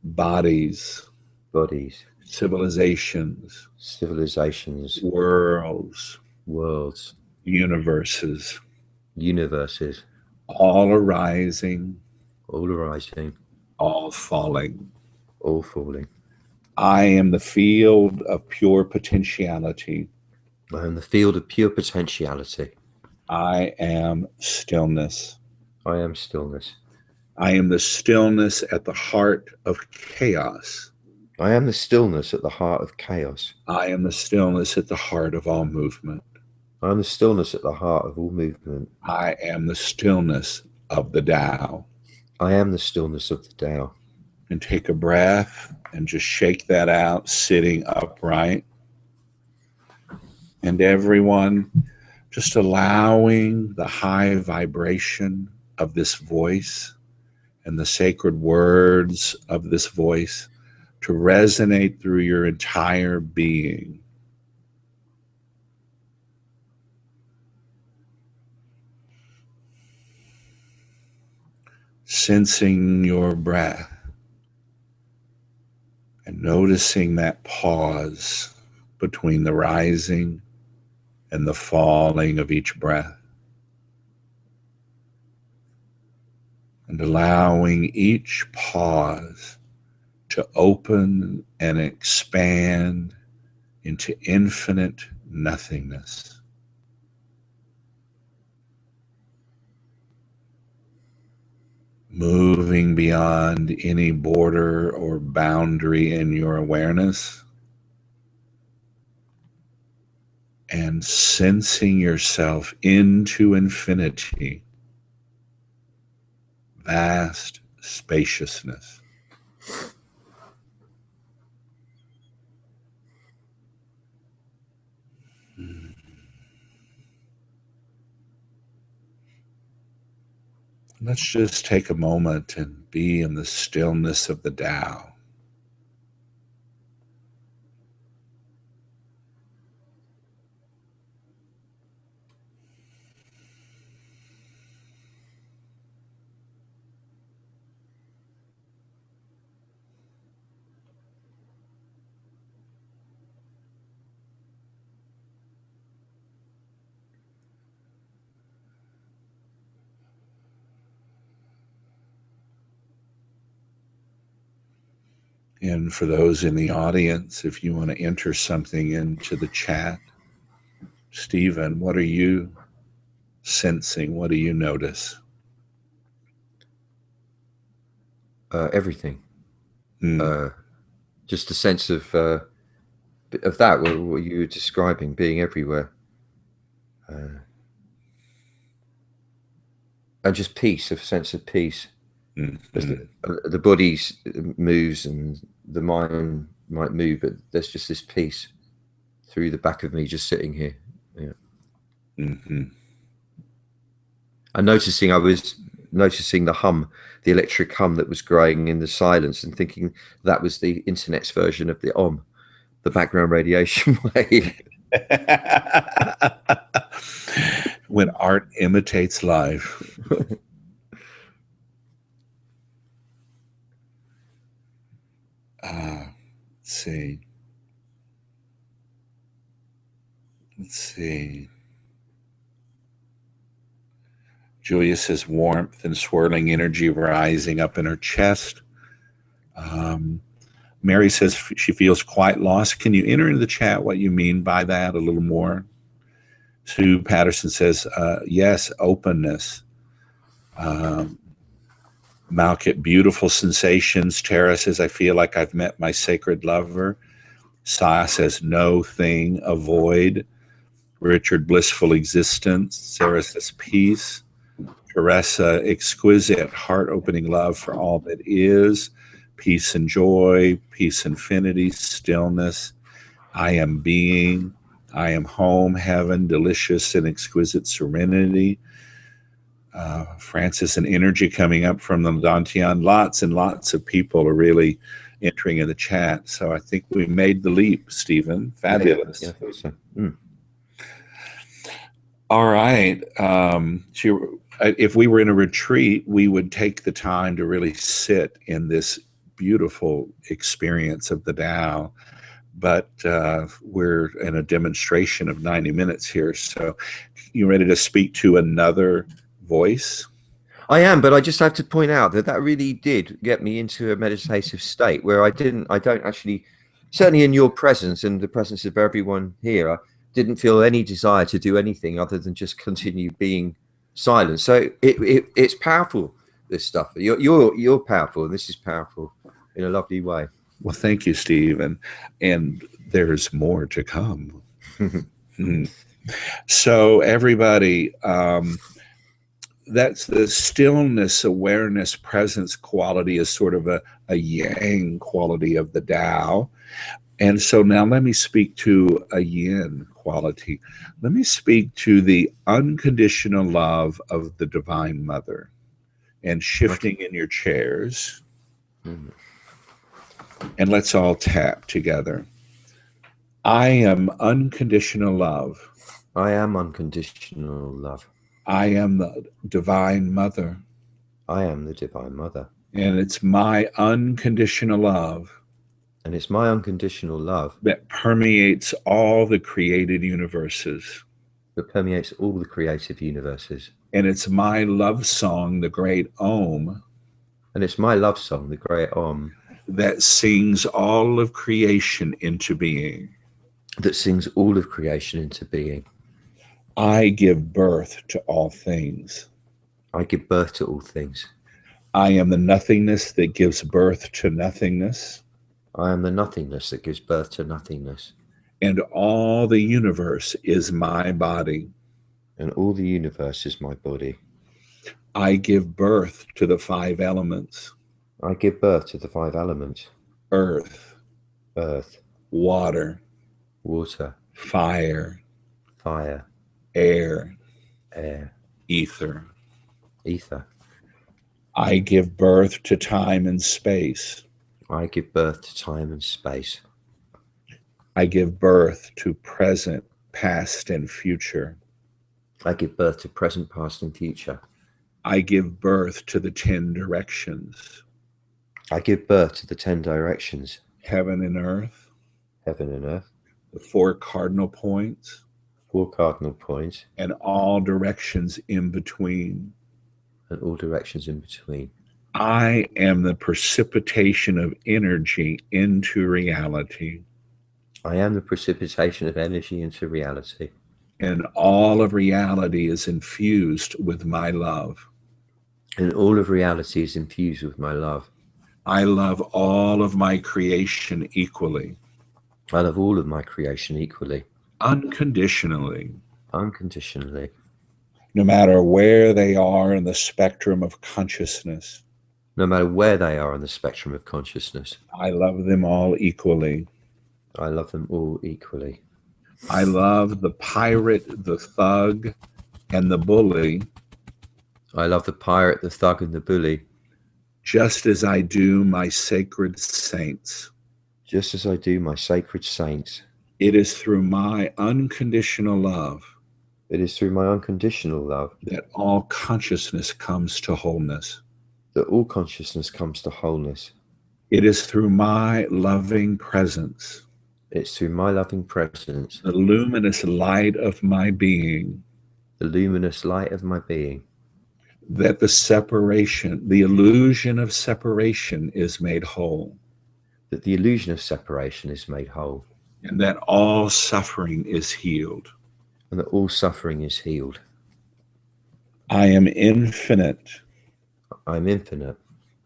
Bodies. Bodies. Civilizations. Civilizations. Worlds. Worlds. Universes. Universes. All arising. All arising. All falling. All falling. I am the field of pure potentiality. I am the field of pure potentiality. I am stillness. I am stillness. I am the stillness at the heart of chaos. I am the stillness at the heart of chaos. I am the stillness at the heart of all movement. I am the stillness at the heart of all movement. I am the stillness of the Tao. I am the stillness of the Tao. And take a breath and just shake that out, sitting upright. And everyone, just allowing the high vibration of this voice and the sacred words of this voice to resonate through your entire being. Sensing your breath and noticing that pause between the rising and the falling of each breath. And allowing each pause to open and expand into infinite nothingness. Moving beyond any border or boundary in your awareness. And sensing yourself into infinity, vast spaciousness. Let's just take a moment and be in the stillness of the Tao. And for those in the audience, if you want to enter something into the chat, Stephen, what are you sensing? What do you notice? Everything. Just a sense of that, what you were describing, being everywhere. And just peace, a sense of peace. The body moves and the mind might move, but there's just this peace through the back of me just sitting here. Yeah. And I was noticing the hum, the electric hum that was growing in the silence, and thinking that was the internet's version of the Om, the background radiation wave. When art imitates life. Let's see. Let's see. Julia says warmth and swirling energy rising up in her chest. Mary says she feels quite lost. Can you enter into the chat what you mean by that a little more? Sue Patterson says, yes, openness. Malkit, beautiful sensations. Tara says, I feel like I've met my sacred lover. Sa says, no thing, avoid. Richard, blissful existence. Sarah says, peace. Teresa, exquisite, heart-opening love for all that is. Peace and joy, peace, infinity, stillness. I am being. I am home, heaven, delicious and exquisite serenity. Francis, an energy coming up from the Dantian. Lots and lots of people are really entering in the chat. So I think we made the leap, Stephen. Fabulous. Yeah, I thought so. All right. If we were in a retreat, we would take the time to really sit in this beautiful experience of the Tao. But we're in a demonstration of 90 minutes here. So you ready to speak to another voice? I am, but I just have to point out that that really did get me into a meditative state where I don't actually, certainly in your presence and the presence of everyone here, I didn't feel any desire to do anything other than just continue being silent. So it's powerful, this stuff. You're powerful, and this is powerful in a lovely way. Well, thank you, Steve, and there's more to come. So everybody, that's the stillness, awareness, presence quality is sort of a yang quality of the Tao. And so now let me speak to a yin quality. Let me speak to the unconditional love of the Divine Mother. And shifting in your chairs. And let's all tap together. I am unconditional love. I am unconditional love. I am the Divine Mother. I am the Divine Mother. And it's my unconditional love. And it's my unconditional love that permeates all the created universes. That permeates all the creative universes. And it's my love song, the great Om. And it's my love song, the great Om. That sings all of creation into being. That sings all of creation into being. I give birth to all things. I give birth to all things. I am the nothingness that gives birth to nothingness. I am the nothingness that gives birth to nothingness. And all the universe is my body. And all the universe is my body. I give birth to the 5 elements. I give birth to the 5 elements. Earth. Earth. Water. Water. Fire. Fire. Air. Air. Ether. Ether. I give birth to time and space. I give birth to time and space. I give birth to present, past, and future. I give birth to present, past, and future. I give birth to the 10 directions. I give birth to the 10 directions. Heaven and earth. Heaven and earth. The 4 cardinal points. 4 cardinal points. And all directions in between. And all directions in between. I am the precipitation of energy into reality. I am the precipitation of energy into reality. And all of reality is infused with my love. And all of reality is infused with my love. I love all of my creation equally. I love all of my creation equally. Unconditionally. Unconditionally. No matter where they are in the spectrum of consciousness. No matter where they are on the spectrum of consciousness. I love them all equally. I love them all equally. I love the pirate, the thug, and the bully. I love the pirate, the thug, and the bully. Just as I do my sacred saints. Just as I do my sacred saints. It is through my unconditional love It is through my unconditional love that all consciousness comes to wholeness. that all consciousness comes to wholeness. It is through my loving presence, It's through my loving presence, the luminous light of my being, the luminous light of my being, that the separation, the illusion of separation is made whole, that the illusion of separation is made whole, and that all suffering is healed. and that all suffering is healed. I am infinite. I am infinite.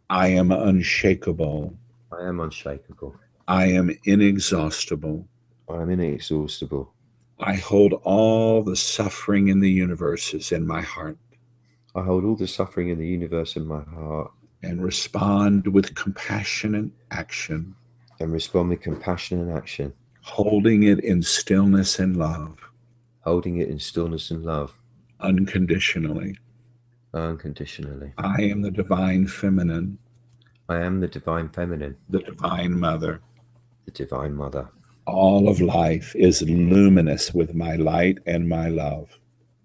I am unshakable. I am unshakable. I am inexhaustible. I am inexhaustible. I hold all the suffering in the universe in my heart. I hold all the suffering in the universe in my heart. And respond with compassionate action. And respond with compassion and action. Holding it in stillness and love. Holding it in stillness and love. Unconditionally. Unconditionally. I am the divine feminine. I am the divine feminine. The divine mother. The divine mother. All of life is luminous with my light and my love.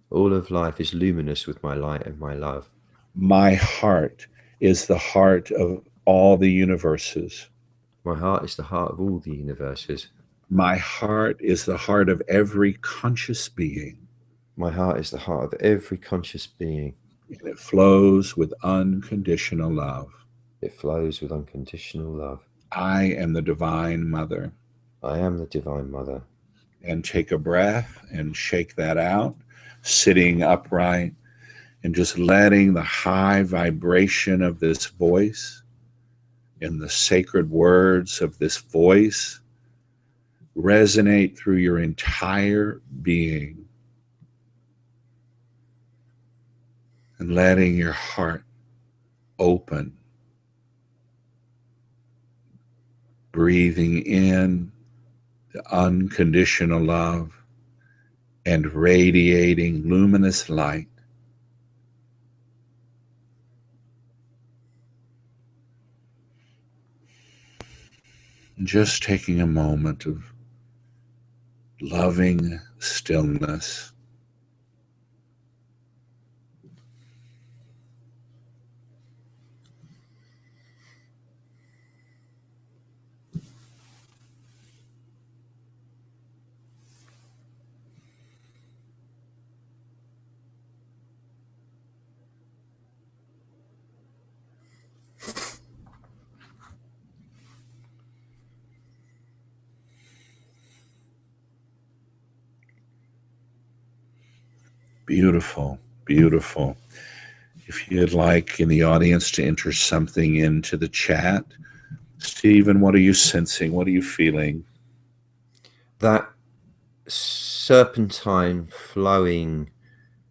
All of life is luminous with my light and my love. My heart is the heart of all the universes. My heart is the heart of all the universes. My heart is the heart of every conscious being. My heart is the heart of every conscious being. And it flows with unconditional love. It flows with unconditional love. I am the divine mother. I am the divine mother. And take a breath and shake that out, sitting upright and just letting the high vibration of this voice and the sacred words of this voice resonate through your entire being. And letting your heart open. Breathing in the unconditional love and radiating luminous light. And just taking a moment of loving stillness. Beautiful, beautiful. If you'd like in the audience to enter something into the chat, Stephen, what are you sensing? What are you feeling? That serpentine, flowing,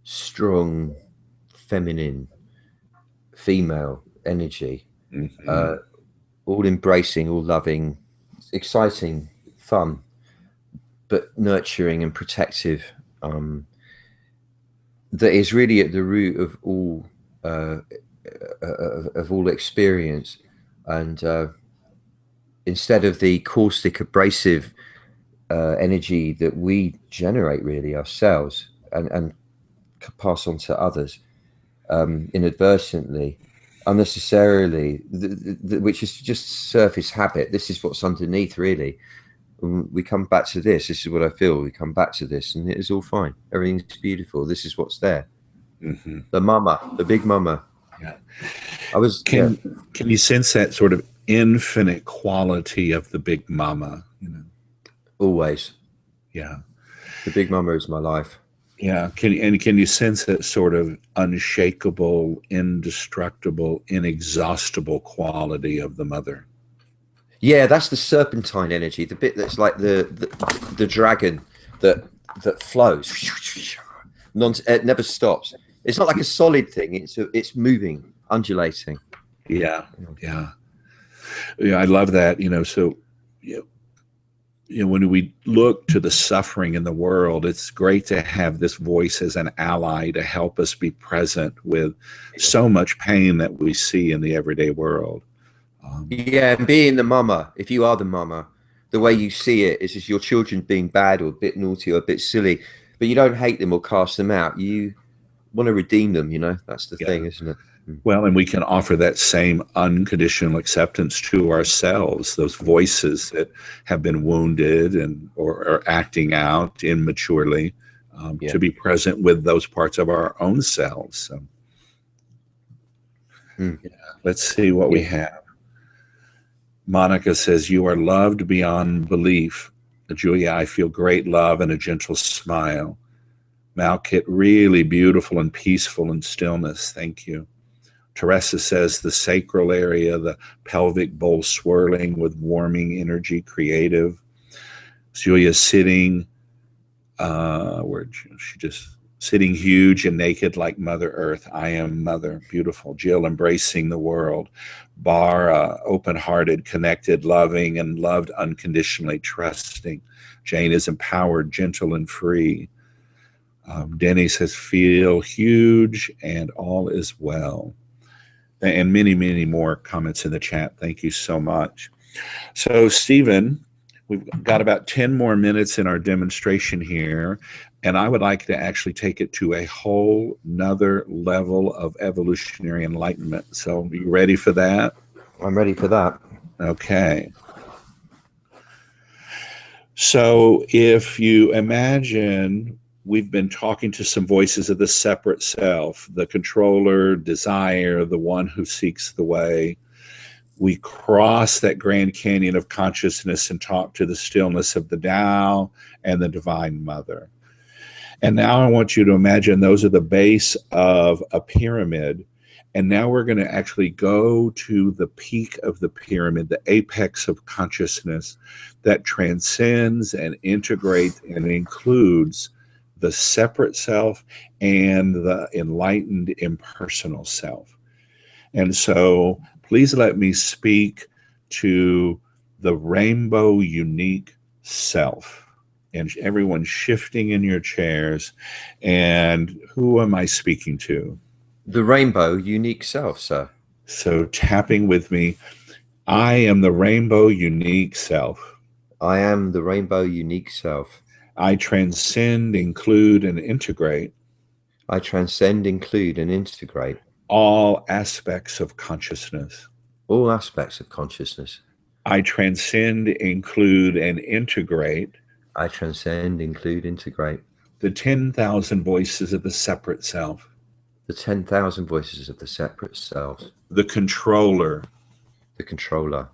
strong, feminine, female energy, all embracing, all loving, exciting, fun, but nurturing and protective. That is really at the root of all experience, and instead of the caustic, abrasive energy that we generate really ourselves and pass on to others inadvertently, unnecessarily, which is just surface habit. This is what's underneath really. We come back to this. This is what I feel. We come back to this, and it is all fine. Everything's beautiful. This is what's there. The mama, the big mama. Yeah. Can you sense that sort of infinite quality of the big mama? You know, always. Yeah. The big mama is my life. Yeah. Can you sense that sort of unshakable, indestructible, inexhaustible quality of the mother? Yeah, that's the serpentine energy, the bit that's like the dragon that flows. It never stops. It's not like a solid thing. It's moving, undulating. Yeah. I love that. So when we look to the suffering in the world, it's great to have this voice as an ally to help us be present with so much pain that we see in the everyday world. Yeah, and being the mama, if you are the mama, the way you see it is just your children being bad or a bit naughty or a bit silly, but you don't hate them or cast them out. You want to redeem them, you know. That's the thing, isn't it? Well, and we can offer that same unconditional acceptance to ourselves, those voices that have been wounded and or are acting out immaturely, to be present with those parts of our own selves. So, let's see what we have. Monica says, "You are loved beyond belief." Julia, I feel great love and a gentle smile. Malkit, really beautiful and peaceful in stillness. Thank you. Teresa says, the sacral area, the pelvic bowl swirling with warming energy, creative. Julia sitting, she just sitting huge and naked like Mother Earth. I am Mother. Beautiful. Jill embracing the world. Bar, open-hearted, connected, loving, and loved unconditionally, trusting. Jane is empowered, gentle, and free. Denny says, feel huge and all is well. And many, many more comments in the chat. Thank you so much. So, Stephen, we've got about 10 more minutes in our demonstration here, and I would like to actually take it to a whole nother level of evolutionary enlightenment. So, are you ready for that? I'm ready for that. Okay. So, if you imagine, we've been talking to some voices of the separate self, the controller, desire, the one who seeks the way. We cross that Grand Canyon of consciousness and talk to the stillness of the Tao and the Divine Mother. And now I want you to imagine those are the base of a pyramid. And now we're going to actually go to the peak of the pyramid, the apex of consciousness that transcends and integrates and includes the separate self and the enlightened impersonal self. And so please let me speak to the rainbow unique self. And everyone shifting in your chairs. And who am I speaking to? The rainbow unique self, sir. So tapping with me, I am the rainbow unique self. I am the rainbow unique self. I transcend, include, and integrate. I transcend, include, and integrate all aspects of consciousness. All aspects of consciousness. I transcend, include, and integrate. I transcend, include, integrate the 10,000 voices of the separate self. The 10,000 voices of the separate selves. The controller. The controller.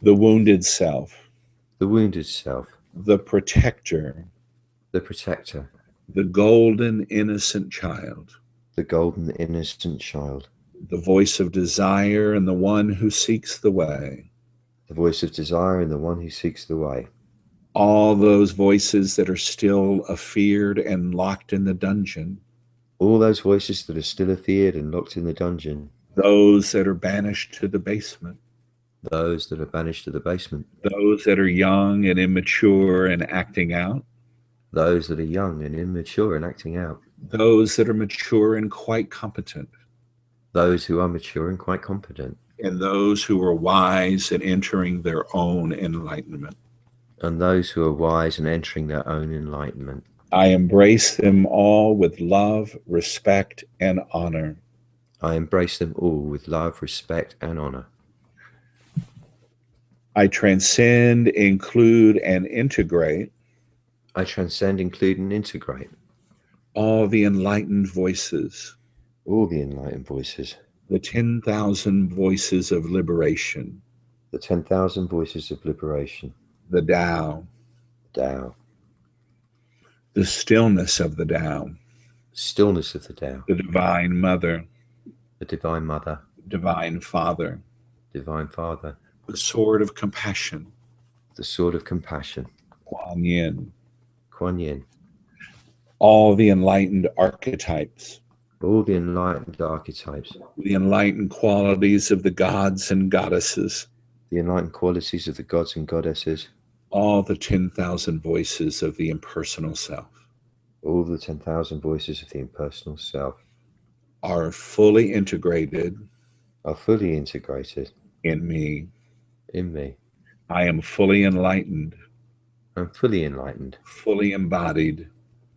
The wounded self. The wounded self. The protector. The protector. The golden innocent child. The golden innocent child. The voice of desire and the one who seeks the way. The voice of desire and the one who seeks the way. All those voices that are still afeared and locked in the dungeon. All those voices that are still afeared and locked in the dungeon. Those that are banished to the basement. Those that are banished to the basement. Those that are young and immature and acting out. Those that are young and immature and acting out. Those that are mature and quite competent. Those who are mature and quite competent. And those who are wise and entering their own enlightenment. And those who are wise and entering their own enlightenment. I embrace them all with love, respect, and honor. I embrace them all with love, respect, and honor. I transcend, include, and integrate. I transcend, include, and integrate all the enlightened voices. All the enlightened voices. The 10,000 voices of liberation. The 10,000 voices of liberation. The Tao. Tao. The stillness of the Tao. Stillness of the Tao. The Divine Mother. The Divine Mother. Divine Father. Divine Father. The sword of compassion. The sword of compassion. Kuan Yin. Kuan Yin. All the enlightened archetypes. All the enlightened archetypes. The enlightened qualities of the gods and goddesses. The enlightened qualities of the gods and goddesses. All the 10,000 voices of the impersonal self. All the 10,000 voices of the impersonal self. Are fully integrated. Are fully integrated. In me. In me. I am fully enlightened, I'm fully enlightened, fully embodied,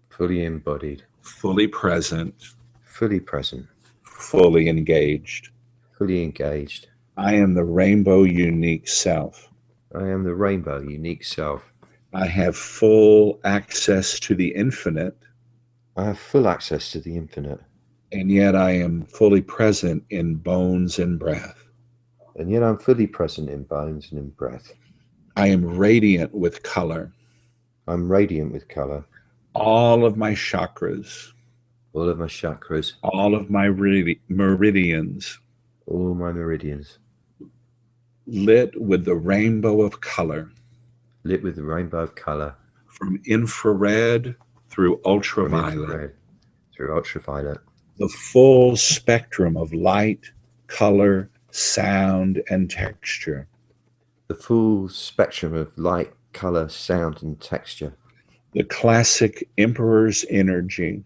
fully embodied, fully present, fully present, fully engaged. fully engaged. I am the rainbow unique self. I am the rainbow unique self. I have full access to the infinite, I have full access to the infinite, and yet I am fully present in bones and breath. and yet I'm fully present in bones and in breath. I am radiant with color. I'm radiant with color. All of my chakras, All of my chakras, all of my meridians, all my meridians, lit with the rainbow of color, lit with the rainbow of color, from infrared through from ultraviolet, infrared through ultraviolet. the full spectrum of light, color, sound, and texture. The full spectrum of light, color, sound, and texture. The classic emperor's energy.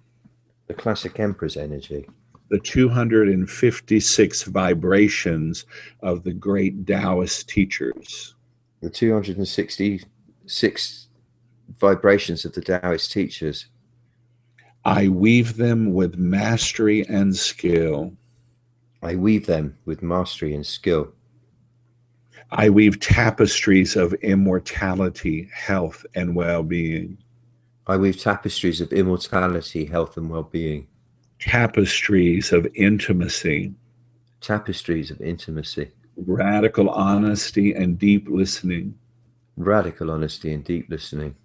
The classic emperor's energy. The 256 vibrations of the great Taoist teachers. The 266 vibrations of the Taoist teachers. I weave them with mastery and skill. I weave them with mastery and skill. I weave tapestries of immortality, health, and well-being. I weave tapestries of immortality, health, and well-being. Tapestries of intimacy. Tapestries of intimacy. Radical honesty and deep listening. Radical honesty and deep listening.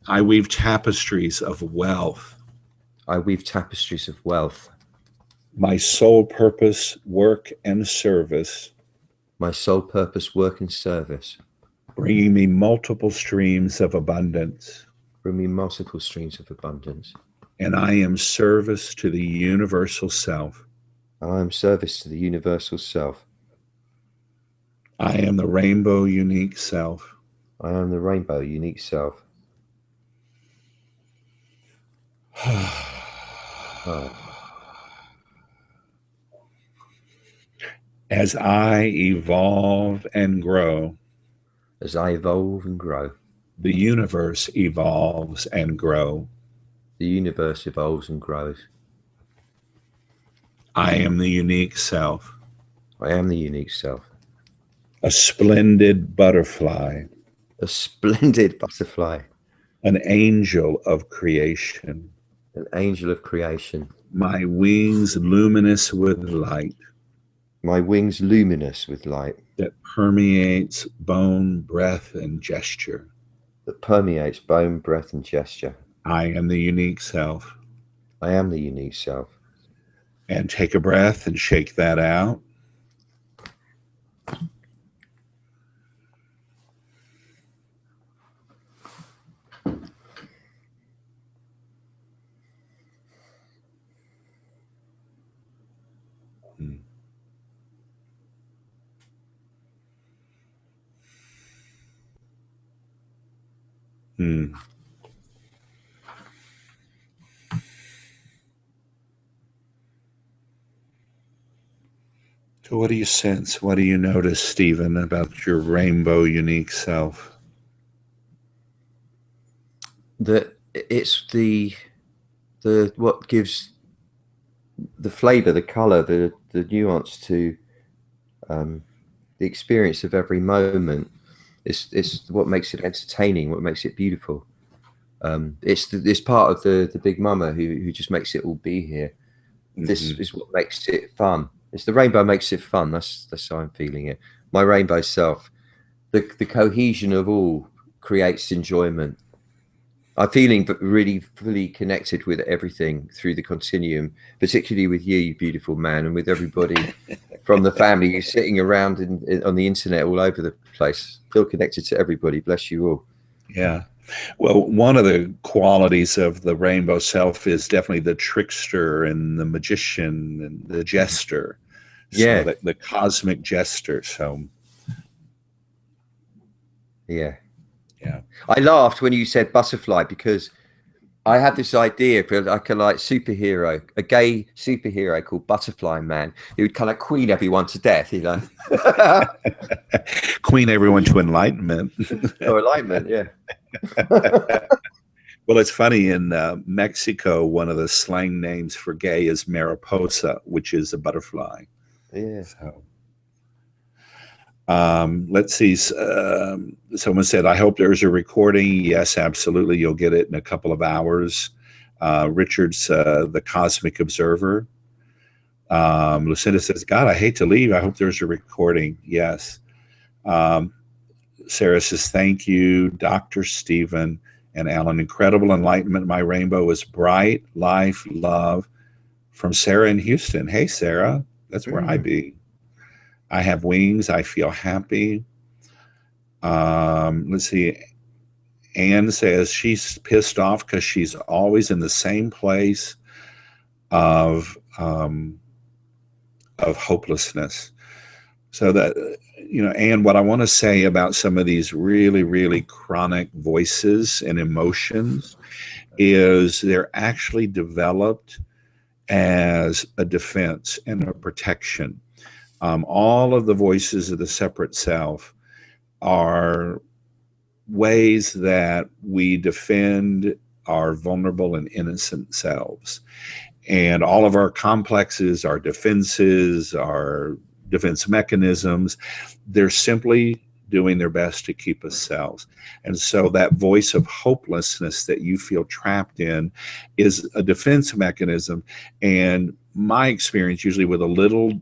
I weave tapestries of wealth. I weave tapestries of wealth. My sole purpose, work, and service. My sole purpose, work, and service. Bringing me multiple streams of abundance. Bring me multiple streams of abundance. And I am service to the universal self. I am service to the universal self. I am the rainbow unique self. I am the rainbow unique self. As I evolve and grow, as I evolve and grow, the universe evolves and grows. The universe evolves and grows. I am the unique self. I am the unique self. A splendid butterfly. A splendid butterfly. An angel of creation. An angel of creation. My wings luminous with light. My wings luminous with light. That permeates bone, breath, and gesture. That permeates bone, breath, and gesture. I am the unique self. I am the unique self. And take a breath and shake that out. So what do you sense? What do you notice, Stephen, about your rainbow unique self? That it's the what gives the flavor, the color, the nuance to the experience of every moment. It's what makes it entertaining, what makes it beautiful. It's part of the big mama who just makes it all be here. This is what makes it fun. It's the rainbow makes it fun. That's how I'm feeling it. My rainbow self, the cohesion of all creates enjoyment. I'm feeling really fully connected with everything through the continuum, particularly with you, you beautiful man, and with everybody from the family. You're sitting around on the internet all over the place. Feel connected to everybody. Bless you all. Yeah. Well, one of the qualities of the rainbow self is definitely the trickster and the magician and the jester. Yeah. So the cosmic jester. So. Yeah. Yeah. I laughed when you said butterfly because I had this idea for like a superhero, a gay superhero called Butterfly Man, who would kind of queen everyone to death, you know. Queen everyone to enlightenment. Or enlightenment, yeah. Well, it's funny in Mexico, one of the slang names for gay is mariposa, which is a butterfly. Yeah. So, let's see. Someone said, I hope there's a recording. Yes, absolutely. You'll get it in a couple of hours. Richard's The Cosmic Observer. Lucinda says, God, I hate to leave. I hope there's a recording. Yes. Sarah says, thank you, Dr. Stephen and Alan. Incredible enlightenment. My rainbow is bright, life, love. From Sarah in Houston. Hey, Sarah, that's where I be. I have wings. I feel happy. Let's see. Anne says she's pissed off because she's always in the same place of hopelessness. So that, Anne, what I want to say about some of these really, really chronic voices and emotions is they're actually developed as a defense and a protection. All of the voices of the separate self are ways that we defend our vulnerable and innocent selves. And all of our complexes, our defenses, our defense mechanisms, they're simply doing their best to keep us selves. And so that voice of hopelessness that you feel trapped in is a defense mechanism. And my experience, usually with a little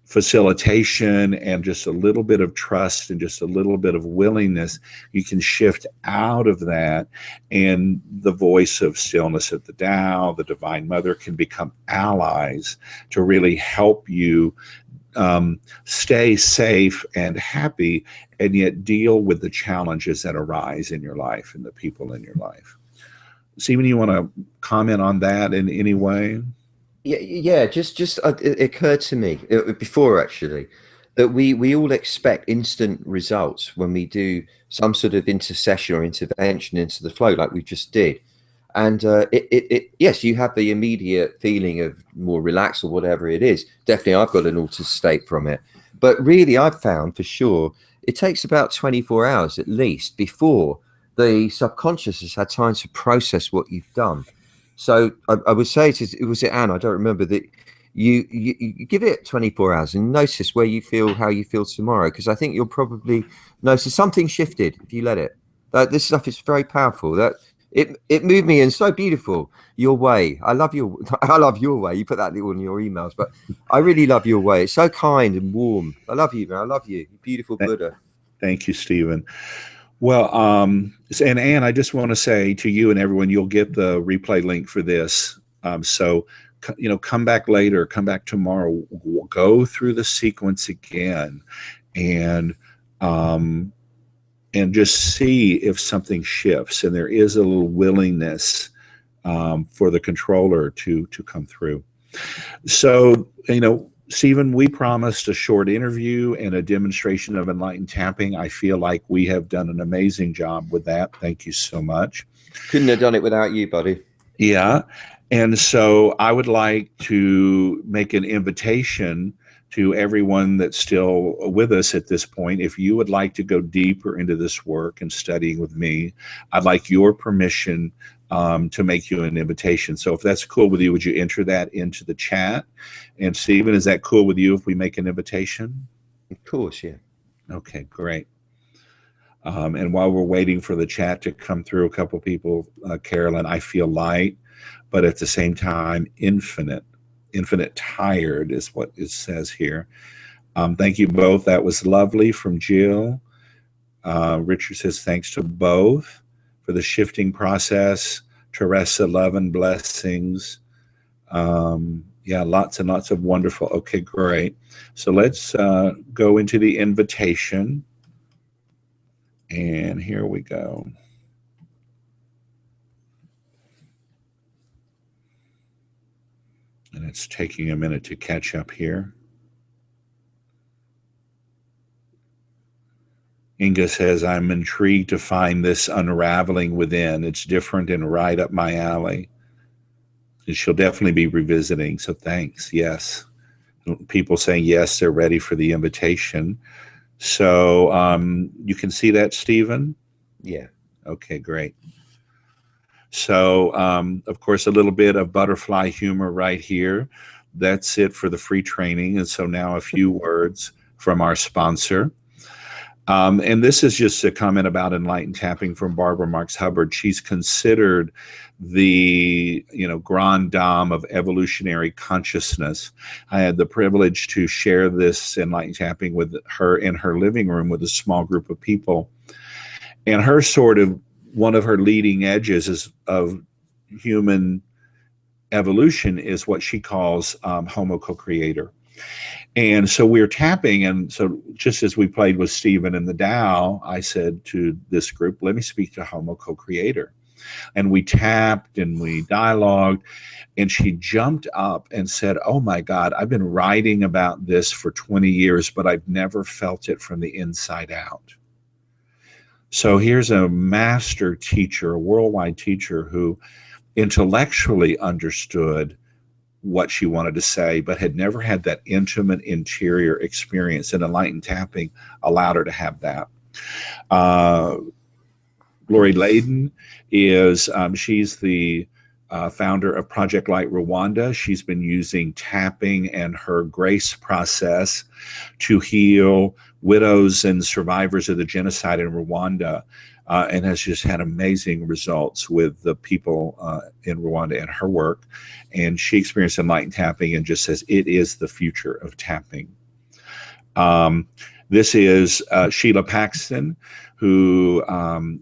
facilitation and just a little bit of trust and just a little bit of willingness, you can shift out of that, and the voice of stillness at the Tao, the Divine Mother, can become allies to really help you stay safe and happy, and yet deal with the challenges that arise in your life and the people in your life. Stephen, you want to comment on that in any way? Yeah. Just it occurred to me before actually that we all expect instant results when we do some sort of intercession or intervention into the flow, like we just did. And yes, you have the immediate feeling of more relaxed or whatever it is. Definitely, I've got an altered state from it. But really, I've found for sure it takes about 24 hours at least before the subconscious has had time to process what you've done. So I would say it was it Anne, I don't remember that you give it 24 hours and notice where you feel how you feel tomorrow, because I think you'll probably notice something shifted if you let it. This stuff is very powerful. That it moved me and so beautiful. Your way. I love your I love your way. You put that little in your emails, but I really love your way. It's so kind and warm. I love you, man. I love you. Beautiful Buddha. Thank you, Stephen. Well, and Anne, I just want to say to you and everyone, you'll get the replay link for this. So, come back later, come back tomorrow, go through the sequence again, and just see if something shifts. And there is a little willingness for the controller to come through. So, Stephen, we promised a short interview and a demonstration of enlightened tapping. I feel like we have done an amazing job with that. Thank you so much. Couldn't have done it without you, buddy. Yeah. And so I would like to make an invitation to everyone that's still with us at this point. If you would like to go deeper into this work and studying with me, I'd like your permission to make you an invitation. So if that's cool with you, would you enter that into the chat? And Stephen, is that cool with you if we make an invitation? Of course, yeah. Okay, great. And while we're waiting for the chat to come through, a couple people, Carolyn, I feel light, but at the same time, infinite tired is what it says here. Thank you both. That was lovely from Jill. Richard says, thanks to both for the shifting process. Teresa, love and blessings. Yeah, lots and lots of wonderful. Okay, great. So let's go into the invitation. And here we go. And it's taking a minute to catch up here. Inga says, I'm intrigued to find this unraveling within. It's different and right up my alley. And she'll definitely be revisiting. So thanks. Yes. People saying yes, they're ready for the invitation. So you can see that, Stephen? Yeah. Okay, great. So, of course, a little bit of butterfly humor right here. That's it for the free training. And so now a few words from our sponsor. And this is just a comment about enlightened tapping from Barbara Marx Hubbard. She's considered the, grande dame of evolutionary consciousness. I had the privilege to share this enlightened tapping with her in her living room with a small group of people. And her one of her leading edges of human evolution is what she calls Homo co-creator. And so we're tapping, and so just as we played with Stephen in the Tao, I said to this group, let me speak to Homo co-creator. And we tapped and we dialogued, and she jumped up and said, oh my God, I've been writing about this for 20 years, but I've never felt it from the inside out. So here's a master teacher, a worldwide teacher who intellectually understood what she wanted to say, but had never had that intimate interior experience, and enlightened tapping allowed her to have that. Lori Layden is, she's the founder of Project Light Rwanda. She's been using tapping and her grace process to heal widows and survivors of the genocide in Rwanda, and has just had amazing results with the people in Rwanda and her work. And she experienced enlightened tapping and just says it is the future of tapping. This is Sheila Paxton, who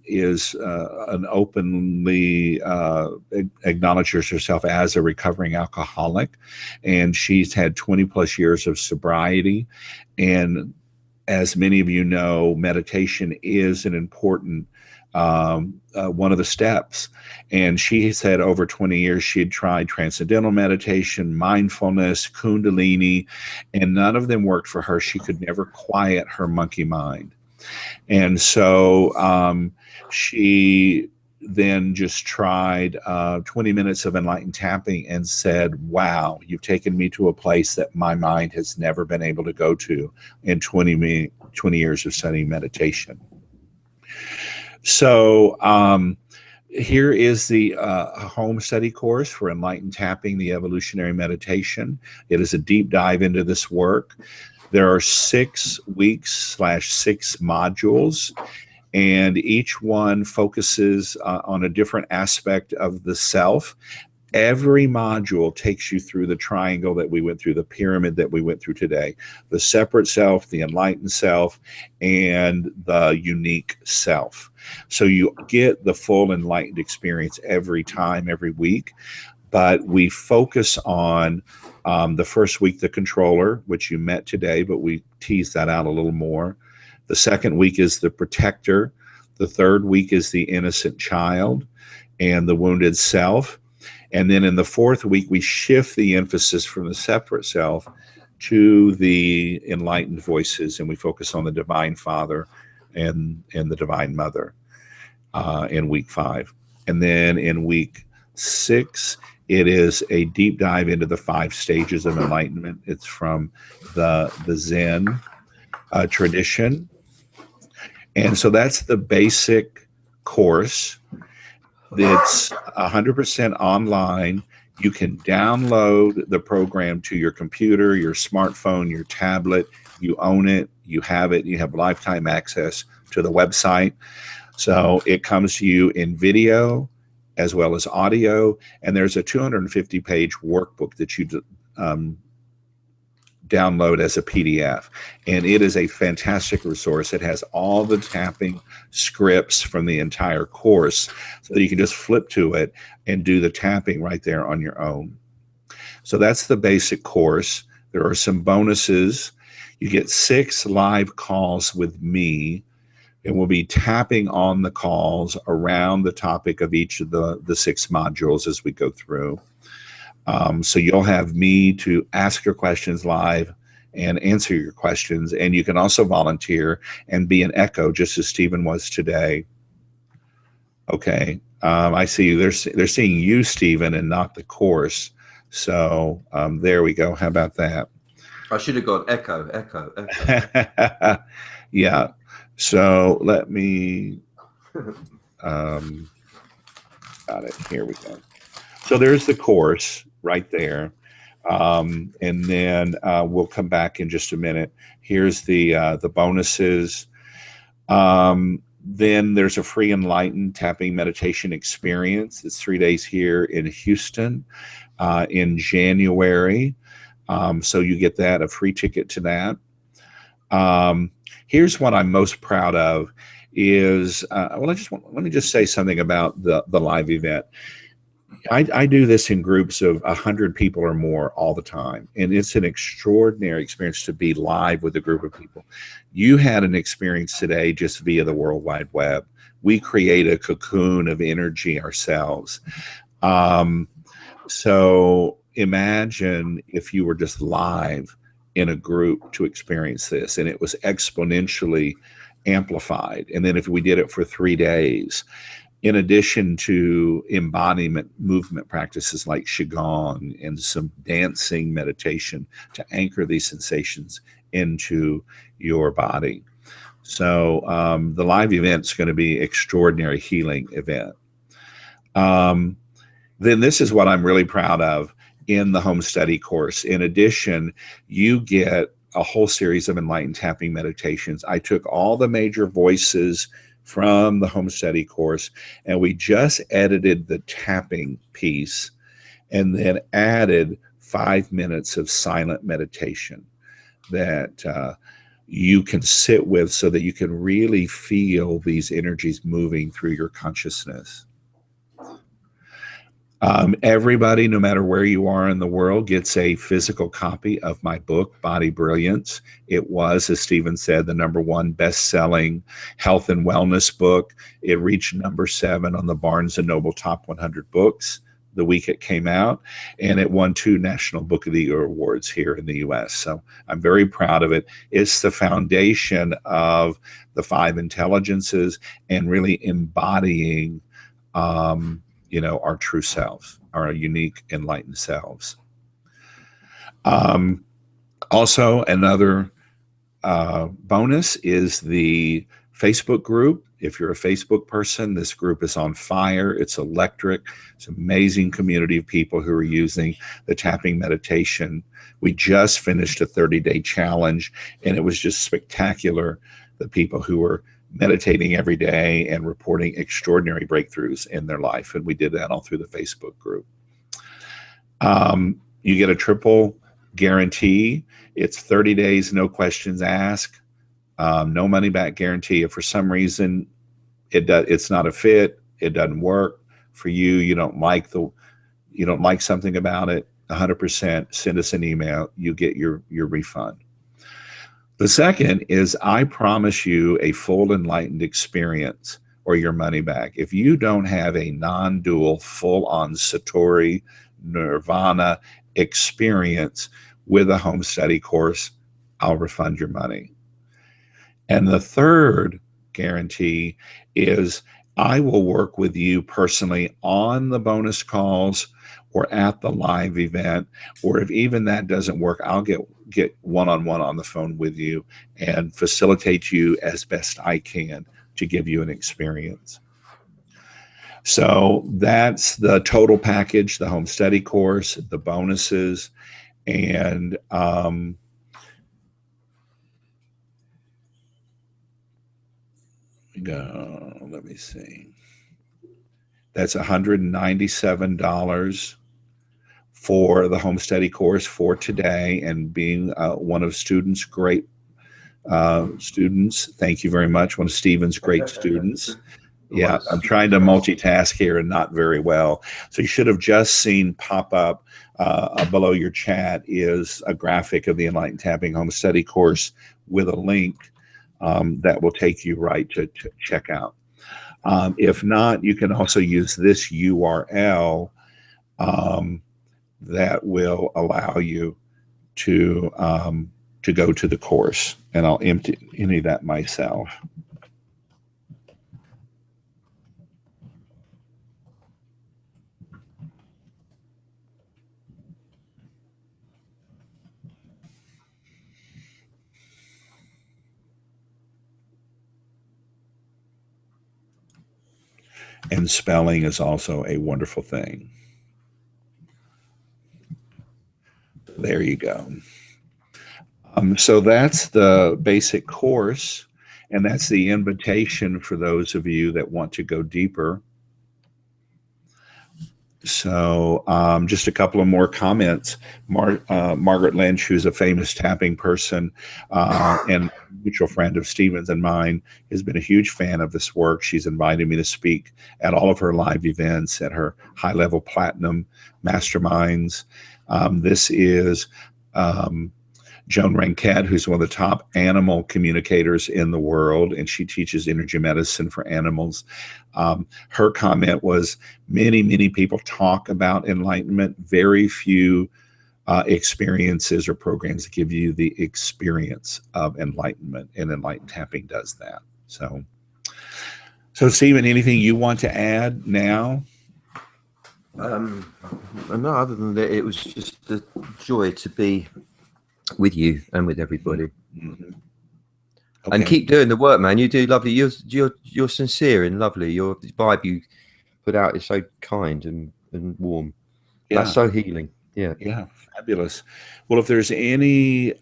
is an openly acknowledges herself as a recovering alcoholic, and she's had 20 plus years of sobriety. And as many of you know, meditation is an important one of the steps. And she said over 20 years she had tried transcendental meditation, mindfulness, kundalini, and none of them worked for her. She could never quiet her monkey mind. And so she then just tried 20 minutes of enlightened tapping and said, wow, you've taken me to a place that my mind has never been able to go to in 20 years of studying meditation. So here is the home study course for enlightened tapping, the evolutionary meditation. It is a deep dive into this work. There are 6 weeks/6 modules, and each one focuses on a different aspect of the self. Every module takes you through the triangle that we went through, the pyramid that we went through today, the separate self, the enlightened self, and the unique self. So you get the full enlightened experience every time, every week. But we focus on the first week, the controller, which you met today, but we teased that out a little more. The second week is the protector. The third week is the innocent child and the wounded self. And then in the fourth week, we shift the emphasis from the separate self to the enlightened voices, and we focus on the Divine Father and the Divine Mother in week 5. And then in week 6, it is a deep dive into the 5 stages of enlightenment. It's from the Zen tradition. And so that's the basic course. It's 100% online. You can download the program to your computer, your smartphone, your tablet. You own it. You have it. You have lifetime access to the website. So it comes to you in video as well as audio. And there's a 250-page workbook that you download as a PDF. And it is a fantastic resource. It has all the tapping scripts from the entire course, so that you can just flip to it and do the tapping right there on your own. So that's the basic course. There are some bonuses. You get 6 live calls with me, and we'll be tapping on the calls around the topic of each of the 6 modules as we go through. So you'll have me to ask your questions live and answer your questions. And you can also volunteer and be an echo, just as Stephen was today. Okay, I see you. They're seeing you, Stephen, and not the course. So there we go. How about that? I should have gone echo, echo, echo. Yeah. So let me. Got it. Here we go. So there's the course right there. And then we'll come back in just a minute. Here's the bonuses. Then there's a free Enlightened tapping meditation experience. It's 3 days here in Houston in January. So you get that, a free ticket to that. Here's what I'm most proud of is, let me just say something about the live event. I do this in groups of 100 people or more all the time, and it's an extraordinary experience to be live with a group of people. You had an experience today just via the World Wide Web. We create a cocoon of energy ourselves. So imagine if you were just live in a group to experience this, and it was exponentially amplified. And then if we did it for 3 days, in addition to embodiment movement practices like Qigong and some dancing meditation to anchor these sensations into your body. So the live event's going to be extraordinary healing event. Then this is what I'm really proud of in the home study course. In addition, you get a whole series of enlightened tapping meditations. I took all the major voices from the home study course, and we just edited the tapping piece and then added 5 minutes of silent meditation that you can sit with so that you can really feel these energies moving through your consciousness. Everybody, no matter where you are in the world, gets a physical copy of my book, Body Brilliance. It was, as Stephen said, the #1 best-selling health and wellness book. It reached #7 on the Barnes & Noble Top 100 Books the week it came out, and it won 2 National Book of the Year awards here in the U.S. So I'm very proud of it. It's the foundation of the 5 intelligences and really embodying our true selves, our unique enlightened selves. Also, another bonus is the Facebook group. If you're a Facebook person, this group is on fire. It's electric. It's an amazing community of people who are using the tapping meditation. We just finished a 30-day challenge, and it was just spectacular. The people who were meditating every day and reporting extraordinary breakthroughs in their life. And we did that all through the Facebook group. You get a triple guarantee. It's 30 days, no questions asked, no money back guarantee. If for some reason it's not a fit, it doesn't work for you, you don't like something about it, 100%, send us an email, you get your refund. The second is I promise you a full enlightened experience or your money back. If you don't have a non-dual, full-on Satori Nirvana experience with a home study course, I'll refund your money. And the third guarantee is I will work with you personally on the bonus calls or at the live event, or if even that doesn't work, I'll get one-on-one on the phone with you and facilitate you as best I can to give you an experience. So that's the total package, the home study course, the bonuses, and let me see. That's $197 for the home study course for today, and being one of students' great students. Thank you very much. One of Stephen's great students. Yeah, I'm trying to multitask here and not very well. So you should have just seen pop up below your chat is a graphic of the Enlightened Tapping Home Study course with a link that will take you right to check out. If not, you can also use this URL that will allow you to to go to the course, and I'll empty that myself. And spelling is also a wonderful thing. There you go. So that's the basic course, and that's the invitation for those of you that want to go deeper. So just a couple of more comments. Margaret Lynch, who's a famous tapping person and a mutual friend of Stephen's and mine, has been a huge fan of this work. She's invited me to speak at all of her live events, at her high-level platinum masterminds. This is Joan Ranquette, who's one of the top animal communicators in the world, and she teaches energy medicine for animals. Her comment was, many people talk about enlightenment. Very few experiences or programs give you the experience of enlightenment, and Enlightened Tapping does that. So Stephen, anything you want to add now? No, other than that, it was just a joy to be with you and with everybody. Mm-hmm. Okay. And keep doing the work, man. You do lovely. You're sincere and lovely. Your vibe you put out is so kind and warm. Yeah. That's so healing. Yeah. Yeah. Fabulous. Well, if there's any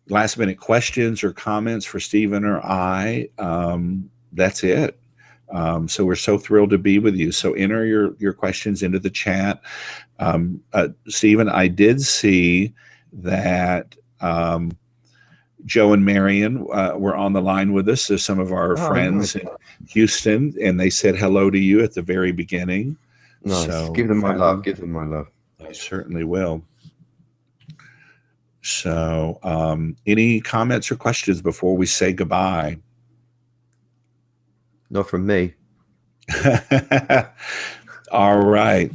last minute questions or comments for Stephen or I, that's it. So we're so thrilled to be with you. So enter your questions into the chat. Stephen, I did see that Joe and Marion were on the line with us. There's some of our friends in Houston, and they said hello to you at the very beginning. Nice. So, give them my love. Give them my love. I certainly will. So any comments or questions before we say goodbye? Not from me. All right.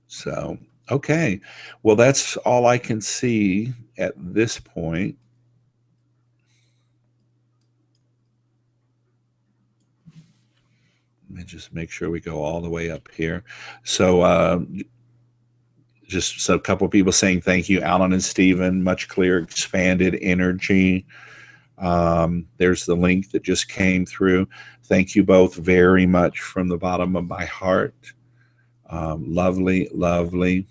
So, okay. Well, that's all I can see at this point. Let me just make sure we go all the way up here. So, just a couple of people saying thank you, Alan and Stephen. Much clearer, expanded energy. There's the link that just came through. Thank you both very much from the bottom of my heart. Lovely, lovely.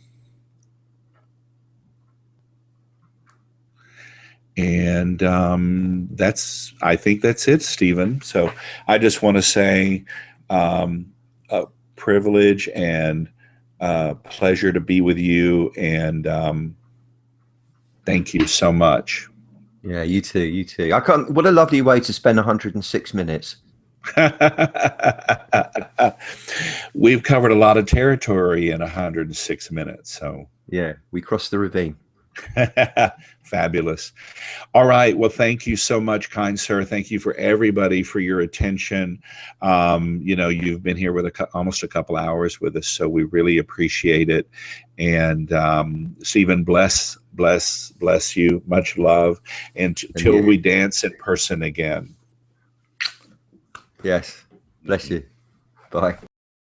And I think that's it, Stephen. So I just want to say a privilege and pleasure to be with you. And thank you so much. Yeah, you too. You too. What a lovely way to spend 106 minutes. We've covered a lot of territory in 106 minutes. So yeah, we crossed the ravine. Fabulous. All right. Well, thank you so much, kind sir. Thank you for everybody for your attention. You've been here with almost a couple hours with us, so we really appreciate it. And Stephen, bless you. Much love. Until we dance in person again. Yes. Bless you. Bye.